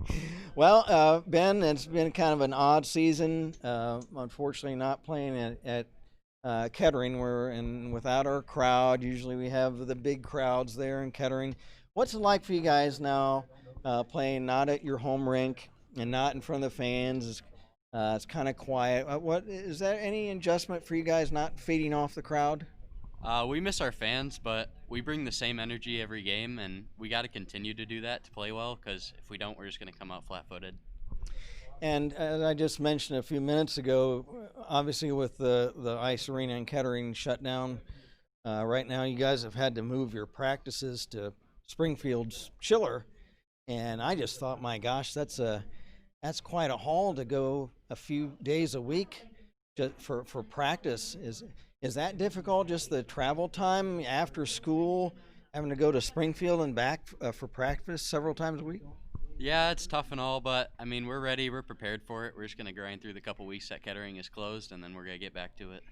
Well, Ben, it's been kind of an odd season. Unfortunately, not playing at Kettering, and without our crowd. Usually we have the big crowds there in Kettering. What's it like for you guys now, playing not at your home rink and not in front of the fans? It's kind of quiet. What is that? Any adjustment for you guys not feeding off the crowd? We miss our fans, but we bring the same energy every game, and we got to continue to do that to play well, because if we don't, we're just going to come out flat-footed. And as I just mentioned a few minutes ago, obviously with the ice arena in Kettering shut down Right now, you guys have had to move your practices to Springfield's chiller, and I just thought, my gosh, that's quite a haul to go a few days a week just for practice. Is that difficult? Just the travel time after school, having to go to Springfield and back for practice several times a week? Yeah, it's tough and all, but I mean, we're ready. We're prepared for it. We're just gonna grind through the couple weeks that Kettering is closed, and then we're gonna get back to it.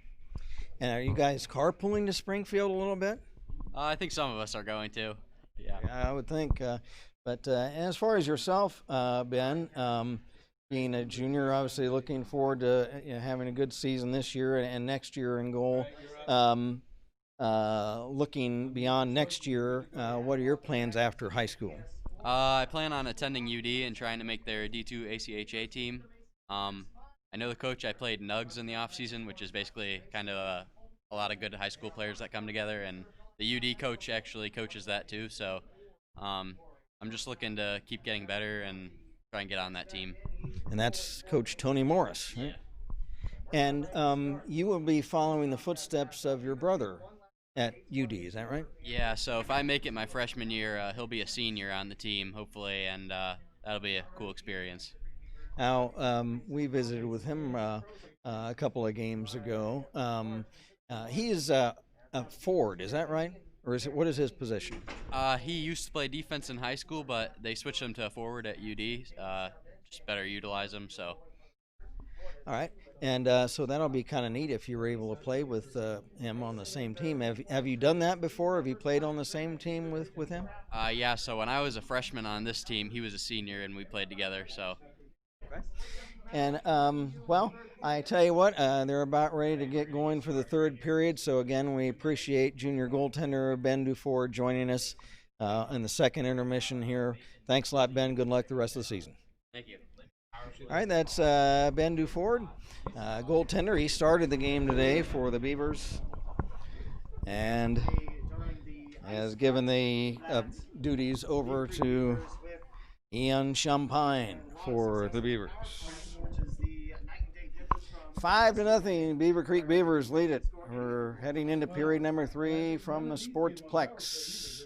And are you guys carpooling to Springfield a little bit? I think some of us are going to. Yeah. Yeah, I would think. But as far as yourself, Ben, being a junior, obviously looking forward to having a good season this year and next year in goal. Looking beyond next year, what are your plans after high school? I plan on attending UD and trying to make their D2 ACHA team. I know the coach. I played Nugs in the off season, which is basically kind of a lot of good high school players that come together, and the UD coach actually coaches that too. So I'm just looking to keep getting better and try and get on that team. And that's Coach Tony Morris, right? And you will be following the footsteps of your brother at UD, is that right? Yeah, so if I make it my freshman year, he'll be a senior on the team, hopefully, and that'll be a cool experience. Now, we visited with him a couple of games ago. He is a forward, is that right? Or what is his position? He used to play defense in high school, but they switched him to a forward at UD. Just better utilize him, so. All right, and so that'll be kind of neat if you were able to play with him on the same team. Have you done that before? Have you played on the same team with him? Yeah, so when I was a freshman on this team, he was a senior, and we played together, so. Okay. And, well, I tell you what, they're about ready to get going for the third period. So, again, we appreciate junior goaltender Ben Duford joining us in the second intermission here. Thanks a lot, Ben. Good luck the rest of the season. Thank you. All right, that's Ben Duford, goaltender. He started the game today for the Beavers and has given the duties over to Ian Champagne for the Beavers. 5-0, Beavercreek Beavers lead it. We're heading into period number 3 from the Sportsplex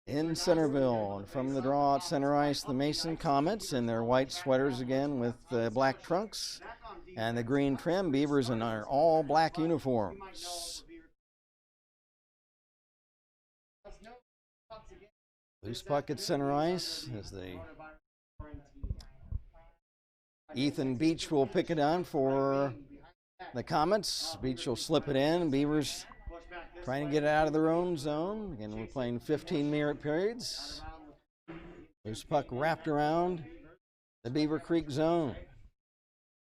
in Centerville. And from the draw at center ice, the Mason Comets in their white sweaters again with black trunks and the green trim. Beavers in our all black uniforms. Loose puck at center ice as Ethan Beach will pick it on for the Comets. Beach will slip it in. Beavers trying to get it out of their own zone. Again, we're playing 15-minute periods. Loose puck wrapped around the Beavercreek zone.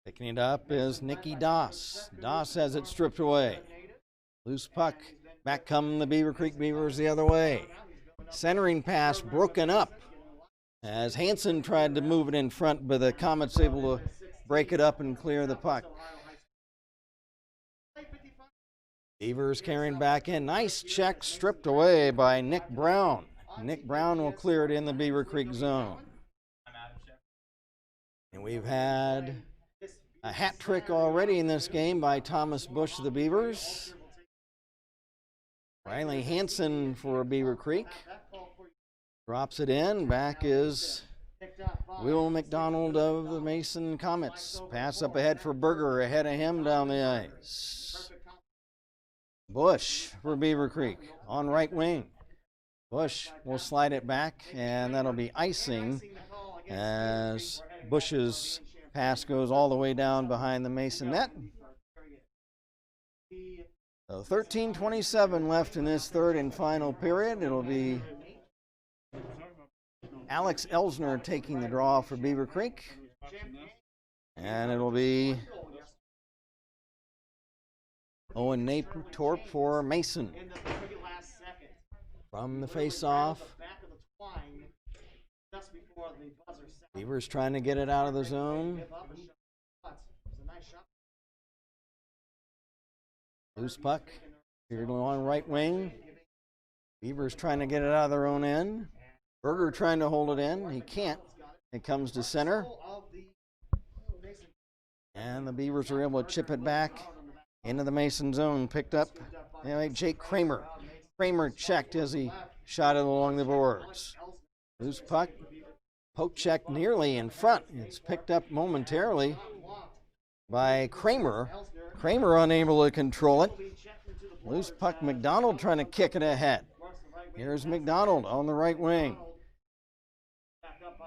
Picking it up is Nikki Doss. Doss has it stripped away. Loose puck. Back come the Beavercreek Beavers the other way. Centering pass broken up as Hansen tried to move it in front, but the Comets able to break it up and clear the puck. Beavers carrying back in. Nice check stripped away by Nick Brown. Nick Brown will clear it in the Beavercreek zone. And we've had a hat trick already in this game by Thomas Bush of the Beavers. Riley Hansen for Beavercreek. Drops it in. Back is Will McDonald of the Mason Comets. Pass up ahead for Berger. Ahead of him down the ice. Bush for Beavercreek on right wing. Bush will slide it back, and that'll be icing as Bush's pass goes all the way down behind the Mason net. So 13:27 left in this third and final period. It'll be Alex Elsner taking the draw for Beavercreek. And it'll be Owen Natorp for Mason. From the face-off. Beavers trying to get it out of the zone. Loose puck. Here on right wing. Beavers trying to get it out of their own end. Berger trying to hold it in. He can't. It comes to center. And the Beavers are able to chip it back Into the Mason zone, picked up Jake Kramer. Kramer checked as he shot it along the boards. Loose puck, poke check nearly in front. It's picked up momentarily by Kramer. Kramer unable to control it. Loose puck, McDonald trying to kick it ahead. Here's McDonald on the right wing.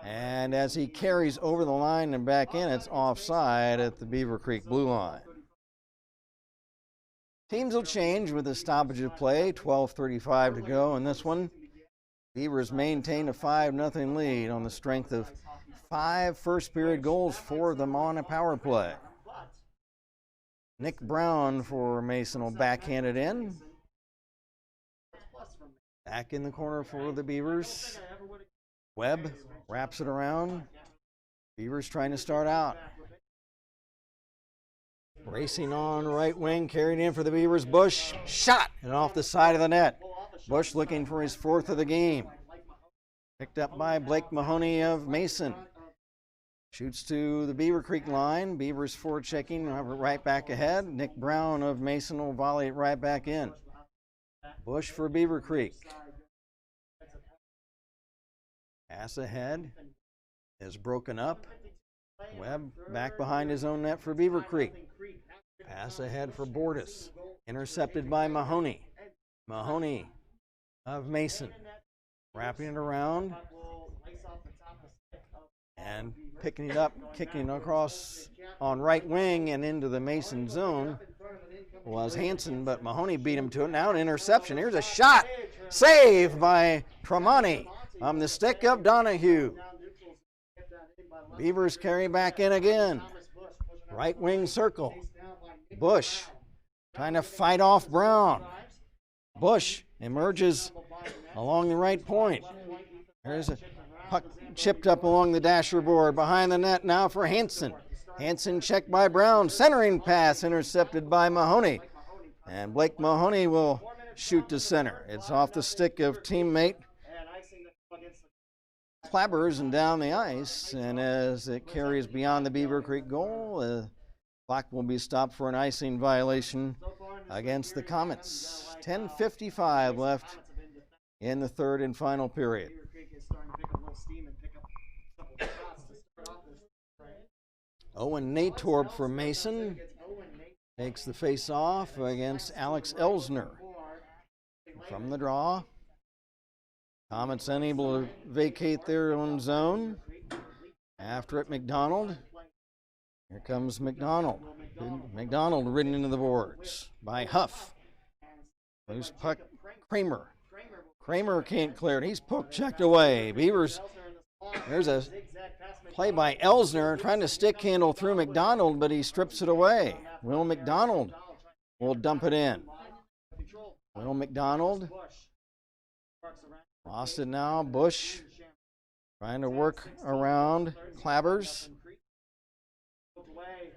And as he carries over the line and back in, it's offside at the Beavercreek blue line. Teams will change with the stoppage of play, 12:35 to go in this one. Beavers maintain a 5-0 lead on the strength of 5 first-period goals, 4 of them on a power play. Nick Brown for Mason will backhand it in. Back in the corner for the Beavers. Webb wraps it around. Beavers trying to start out. Racing on right wing, carried in for the Beavers. Bush shot and off the side of the net. Bush looking for his 4th of the game. Picked up by Blake Mahoney of Mason. Shoots to the Beavercreek line. Beavers forechecking right back ahead. Nick Brown of Mason will volley it right back in. Bush for Beavercreek. Pass ahead is broken up. Webb back behind his own net for Beavercreek. Pass ahead for Bordas. Intercepted by Mahoney. Mahoney of Mason. Wrapping it around. And picking it up, kicking it across on right wing and into the Mason zone was Hansen, but Mahoney beat him to it. Now an interception. Here's a shot. Save by Tremonti on the stick of Donahue. Beavers carry back in again. Right wing circle. Bush trying to fight off Brown. Bush emerges along the right point. There's a puck chipped up along the dasher board. Behind the net now for Hansen. Hansen checked by Brown. Centering pass intercepted by Mahoney. And Blake Mahoney will shoot to center. It's off the stick of teammate Clabbers and down the ice. And as it carries beyond the Beavercreek goal, the clock will be stopped for an icing violation against the Comets. 10:55 left in the third and final period. Owen Natorp for Mason takes the face-off against Alex Elsner. From the draw, Comets unable to vacate their own zone. After it, McDonald. Here comes McDonald. McDonald ridden into the boards by Huff. Loose puck, Kramer. Kramer can't clear it. He's poke checked away. Beavers, there's a play by Elsner trying to stick handle through McDonald, but he strips it away. Will McDonald will dump it in. Will McDonald lost it now. Bush trying to work around Clabbers.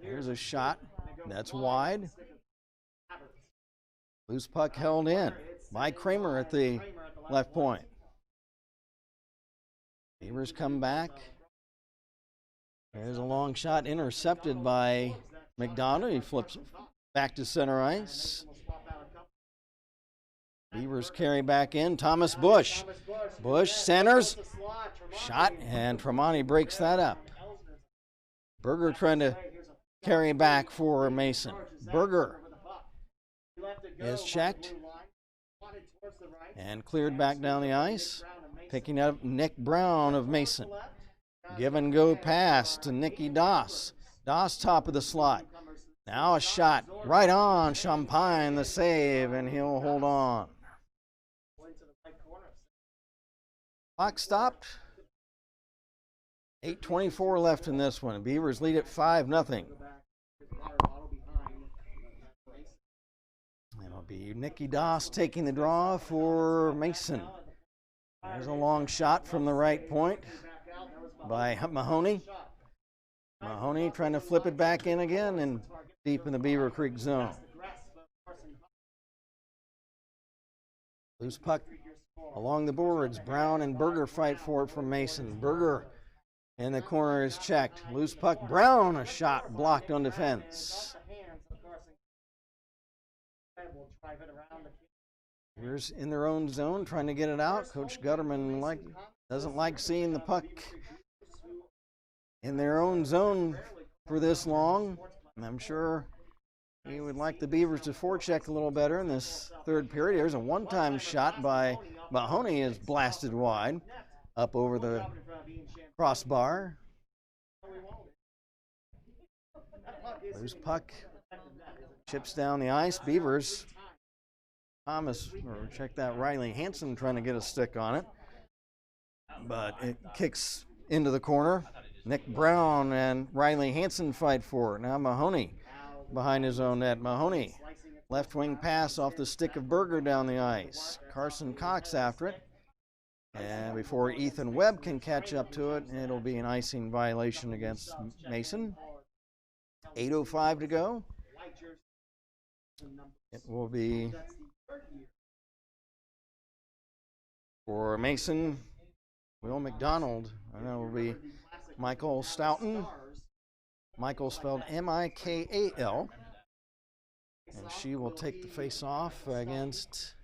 Here's a shot. That's wide. Loose puck held in by Kramer at the left point. Beavers come back. There's a long shot intercepted by McDonald. He flips back to center ice. Beavers carry back in. Thomas Bush. Bush centers. Shot, and Tremonti breaks that up. Berger trying to carry back for Mason. Berger is checked and cleared back down the ice. Picking up Nick Brown of Mason. Give and go pass to Nikki Doss. Doss top of the slot. Now a shot right on Champagne, the save, and he'll hold on. Clock stopped. 8:24 left in this one. Beavers lead at 5-0. It'll be Nikki Doss taking the draw for Mason. There's a long shot from the right point by Mahoney. Mahoney trying to flip it back in again and deep in the Beavercreek zone. Loose puck along the boards. Brown and Berger fight for it from Mason. Berger in the corner is checked. Loose puck. Brown, a shot blocked on defense. Beavers in their own zone trying to get it out. Coach Gutterman doesn't like seeing the puck in their own zone for this long. And I'm sure he would like the Beavers to forecheck a little better in this third period. There's a one-time shot by Mahoney is blasted wide up over the crossbar. Loose puck chips down the ice. Beavers. Check that, Riley Hansen trying to get a stick on it. But it kicks into the corner. Nick Brown and Riley Hansen fight for it. Now Mahoney behind his own net. Mahoney, left wing pass off the stick of Berger down the ice. Carson Cox after it. And before Ethan Webb can catch up to it, it'll be an icing violation against Mason. 8:05 to go. It will be for Mason, Will McDonald. And that will be Michael Stoughton. Michael spelled Mikal. And she will take the face-off against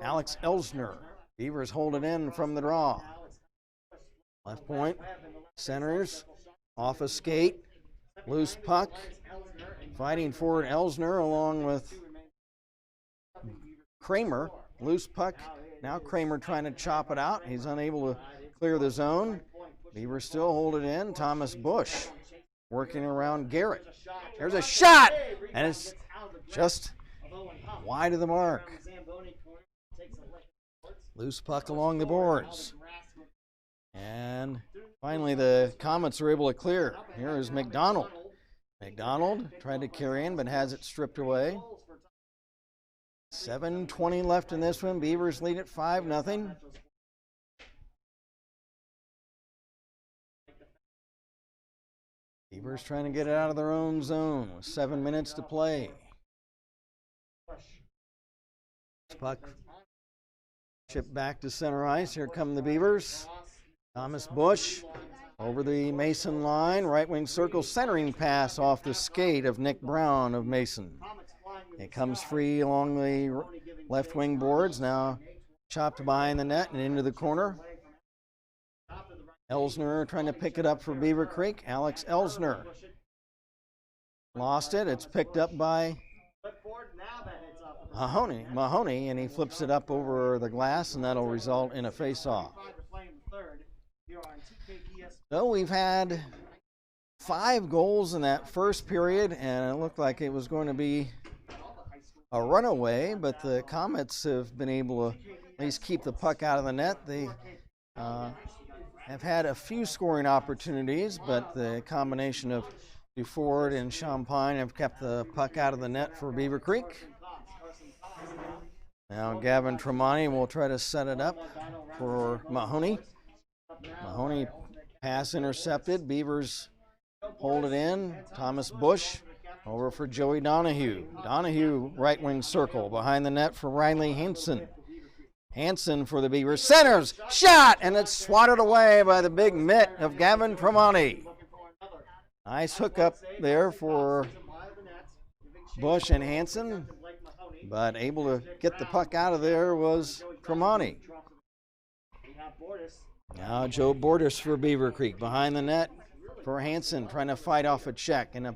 Alex Elsner. Beavers hold it in from the draw. Left point, centers, off a skate, loose puck. Fighting for it, Elsner along with Kramer. Loose puck. Now Kramer trying to chop it out. He's unable to clear the zone. Beavers still hold it in. Thomas Bush working around Garrett. There's a shot! And it's just wide of the mark. Loose puck along the boards. And finally the Comets are able to clear. Here is McDonald. McDonald tried to carry in but has it stripped away. 7:20 left in this one. Beavers lead at 5-0. Beavers trying to get it out of their own zone with 7 minutes to play. Puck chipped back to center ice. Here come the Beavers. Thomas Bush over the Mason line. Right wing circle centering pass off the skate of Nick Brown of Mason. It comes free along the left wing boards. Now chopped behind the net and into the corner. Elsner trying to pick it up for Beavercreek. Alex Elsner lost it. It's picked up by Mahoney, and he flips it up over the glass, and that'll result in a face-off. So we've had 5 goals in that first period, and it looked like it was going to be a runaway, but the Comets have been able to at least keep the puck out of the net. They have had a few scoring opportunities, but the combination of Duford and Champagne have kept the puck out of the net for Beavercreek. Now Gavin Tremonti will try to set it up for Mahoney. Mahoney pass intercepted. Beavers hold it in. Thomas Bush over for Joey Donahue. Donahue right wing circle behind the net for Riley Hansen. Hansen for the Beavers. Centers! Shot! And it's swatted away by the big mitt of Gavin Tremonti. Nice hookup there for Bush and Hansen, but able to get the puck out of there was Tremonti. Now Joe Bordas for Beavercreek behind the net for Hansen, trying to fight off a check, and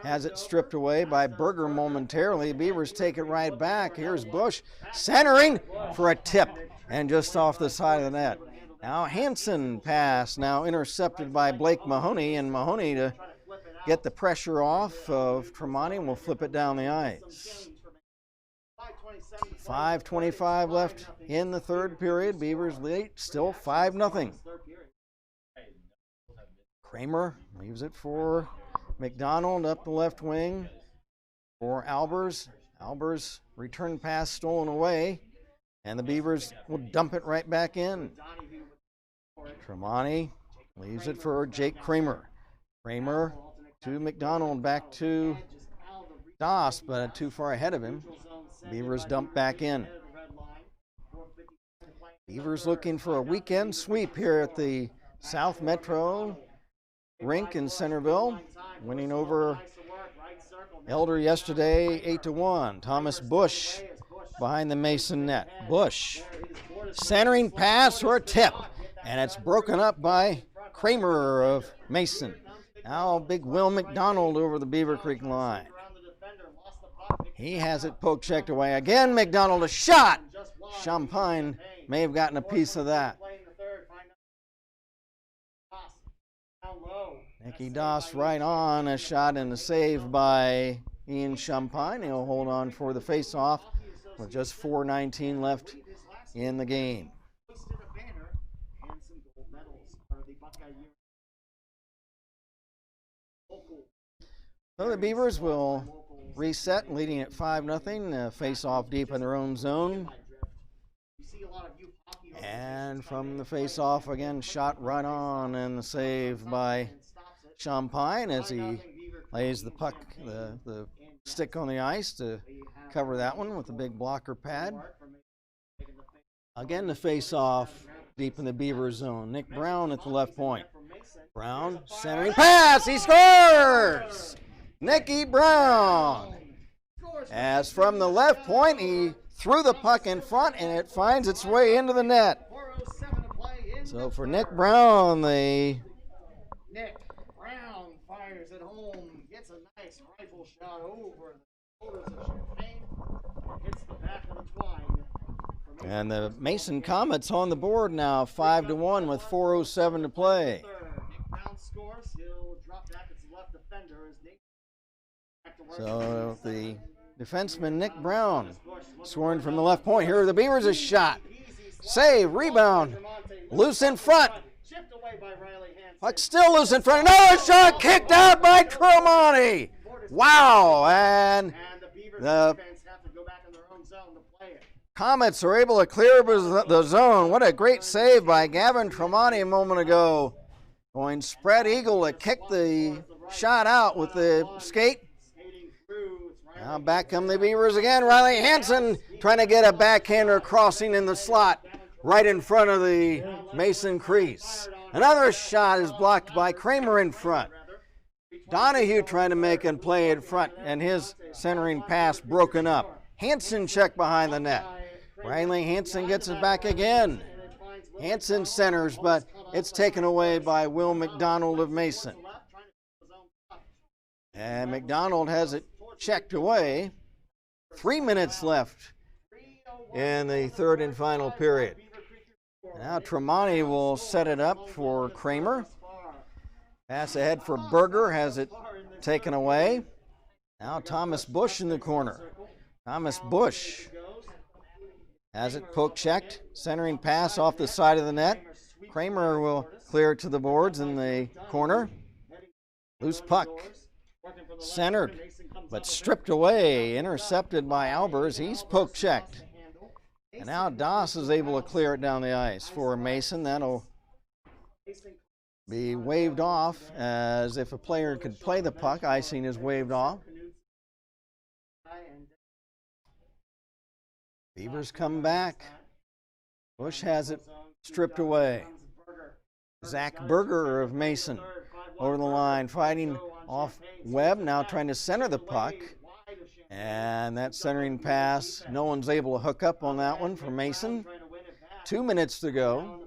has it stripped away by Berger momentarily. Beavers take it right back. Here's Bush centering for a tip and just off the side of the net. Now Hansen pass, now intercepted by Blake Mahoney, and Mahoney to get the pressure off of Tremonti will flip it down the ice. 5:25 left in the third period. Beavers lead still 5-0. Kramer leaves it for McDonald up the left wing for Albers. Albers return pass stolen away, and the Beavers will dump it right back in. Tremonti leaves it for Jake Kramer. Kramer to McDonald, back to Doss, but too far ahead of him. Beavers dump back in. Beavers looking for a weekend sweep here at the South Metro Rink in Centerville, winning over Elder yesterday 8-1. Thomas Bush behind the Mason net. Bush centering pass or a tip, and it's broken up by Kramer of Mason. Now big Will McDonald over the Beavercreek line. He has it poke checked away. Again, McDonald, a shot. Champagne may have gotten a piece of that. Nikki Doss right on, a shot and a save by Ian Champagne. He'll hold on for the face-off with just 4:19 left in the game. So the Beavers will reset, leading at 5-0. Face-off deep in their own zone. And from the face-off again, shot right on, and the save by Champagne as he lays the puck, the stick on the ice to cover that one with a big blocker pad. Again, the face-off deep in the Beaver zone. Nick Brown at the left point. Brown centering pass, he scores! Nicky Brown. As from the left point, he threw the puck in front, and it finds its way into the net. So for Nick Brown, Nick Brown fires it home, gets a nice rifle shot over the shoulders of Champagne, hits the back of the twine. And the Mason Comets on the board now, 5-1 with 4:07 to play. Nick Brown scores. He'll drop back as the left defender. So the defenseman Nick Brown scoring from the left point. Here are the Beavers, a shot. Save, rebound, loose in front. Puck still loose in front. Another shot kicked out by Tremonti. Wow, and the Comets are able to clear the zone. What a great save by Gavin Tremonti a moment ago. Going spread eagle to kick the shot out with the skate. Now back come the Beavers again. Riley Hansen trying to get a backhander crossing in the slot right in front of the Mason crease. Another shot is blocked by Kramer in front. Donahue trying to make a play in front, and his centering pass broken up. Hansen checked behind the net. Riley Hansen gets it back again. Hansen centers, but it's taken away by Will McDonald of Mason. And McDonald has it checked away. 3 minutes left in the third and final period. Now Tremonti will set it up for Kramer. Pass ahead for Berger, has it taken away. Now Thomas Bush in the corner. Thomas Bush has it poke checked. Centering pass off the side of the net. Kramer will clear it to the boards in the corner. Loose puck. Centered, but stripped away, intercepted by Albers. He's poke checked. And now Doss is able to clear it down the ice for Mason. That'll be waved off, as if a player could play the puck. Icing is waved off. Beavers come back. Bush has it stripped away. Zach Berger of Mason over the line, fighting off Webb, now trying to center the puck. And that centering pass, no one's able to hook up on that one for Mason. 2 minutes to go.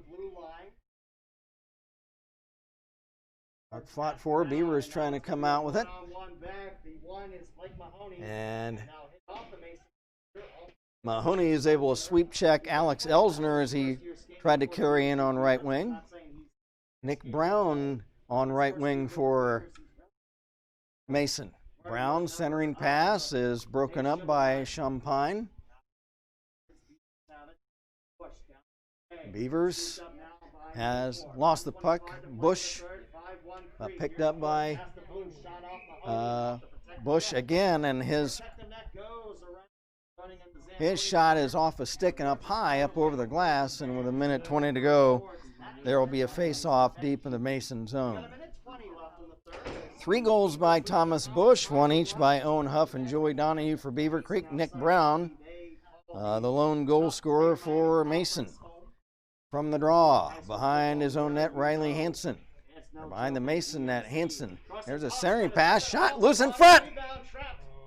Puck fought for. Beavers trying to come out with it. And Mahoney is able to sweep check Alex Elsner as he tried to carry in on right wing. Nick Brown on right wing for Mason. Brown centering pass is broken up by Champagne. Beavers has lost the puck. Bush picked up by Bush again, and his shot is off a stick and up high, up over the glass, and with 1:20 to go, there will be a face-off deep in the Mason zone. 3 goals by Thomas Bush, 1 each by Owen Huff and Joey Donahue for Beavercreek. Nick Brown, the lone goal scorer for Mason. From the draw, behind his own net, Riley Hansen. Behind the Mason net, Hansen. There's a centering pass, shot loose in front.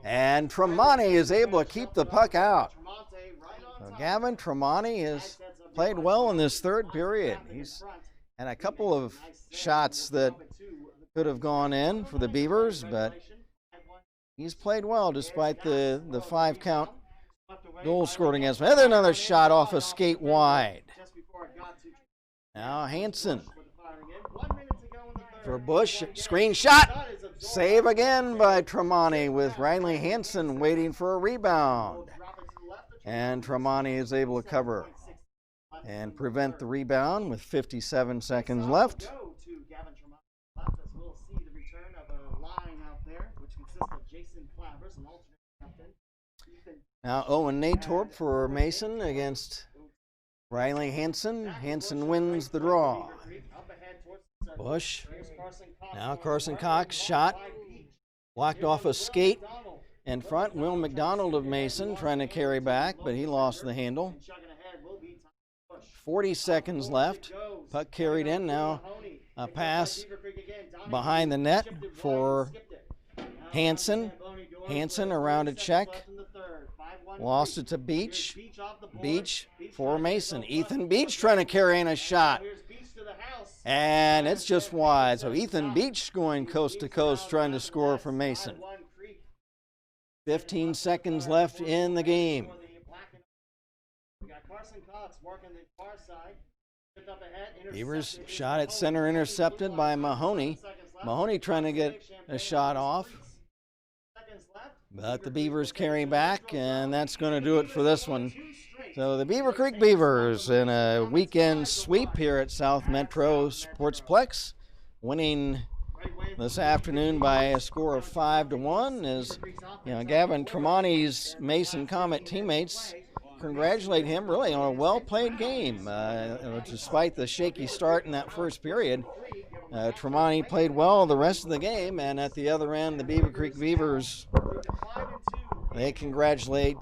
And Tremonti is able to keep the puck out. So Gavin Tremonti has played well in this third period. He's had a couple of shots that could have gone in for the Beavers, but he's played well despite the 5-count goal scored against him. And another shot off a skate wide. Now Hansen for Bush, screen shot, save again by Tremonti with Riley Hansen waiting for a rebound. And Tremonti is able to cover and prevent the rebound with 57 seconds left. Now Owen Natorp for Mason against Riley Hansen. Hansen wins the draw. Bush. Now Carson Cox, shot. Blocked off a skate in front. Will McDonald of Mason trying to carry back, but he lost the handle. 40 seconds left. Puck carried in. Now a pass behind the net for Hansen. Hansen around a check. Lost it to Beach. Beach for Mason. Ethan Beach trying to carry in a shot. And it's just wide. So Ethan Beach going coast to coast trying to score for Mason. 15 seconds left in the game. Beavers shot at center intercepted by Mahoney. Mahoney trying to get a shot off. But the Beavers carry back, and that's going to do it for this one. So the Beavercreek Beavers in a weekend sweep here at South Metro Sportsplex, winning this afternoon by a score of 5-1. As Gavin Tremonti's Mason Comet teammates congratulate him really on a well-played game. Despite the shaky start in that first period, Tremonti played well the rest of the game, and at the other end, the Beavercreek Beavers, they congratulate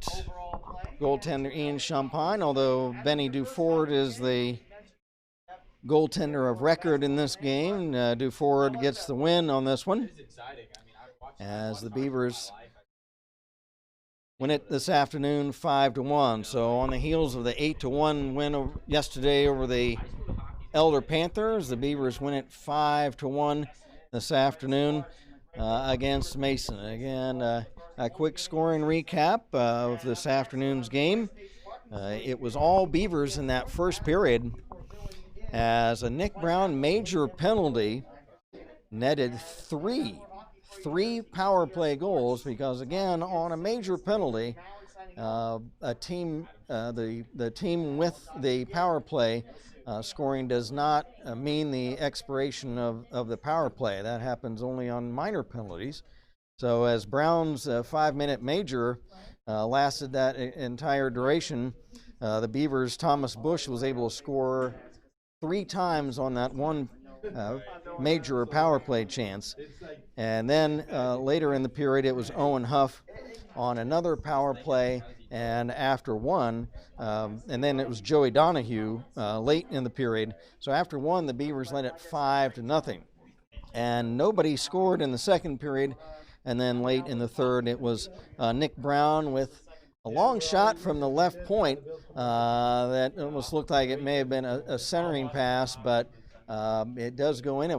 goaltender Ian Champagne, although Benny Duford is the goaltender of record in this game. Duford gets the win on this one, as the Beavers win it this afternoon 5-1. So on the heels of the 8-1 win yesterday over the Elder Panthers, the Beavers win it 5-1 this afternoon against Mason. Again, a quick scoring recap of this afternoon's game. It was all Beavers in that first period, as a Nick Brown major penalty netted three power play goals, because again, on a major penalty, the team with the power play scoring does not mean the expiration of the power play. That happens only on minor penalties. So as Brown's 5-minute major lasted that entire duration, the Beavers' Thomas Bush was able to score 3 times on that one major power play chance. And then later in the period, it was Owen Huff on another power play, and after one, and then it was Joey Donahue late in the period. So after one, the Beavers led it 5-0. And nobody scored in the second period. And then late in the third, it was Nick Brown with a long shot from the left point that almost looked like it may have been a centering pass, but it does go in.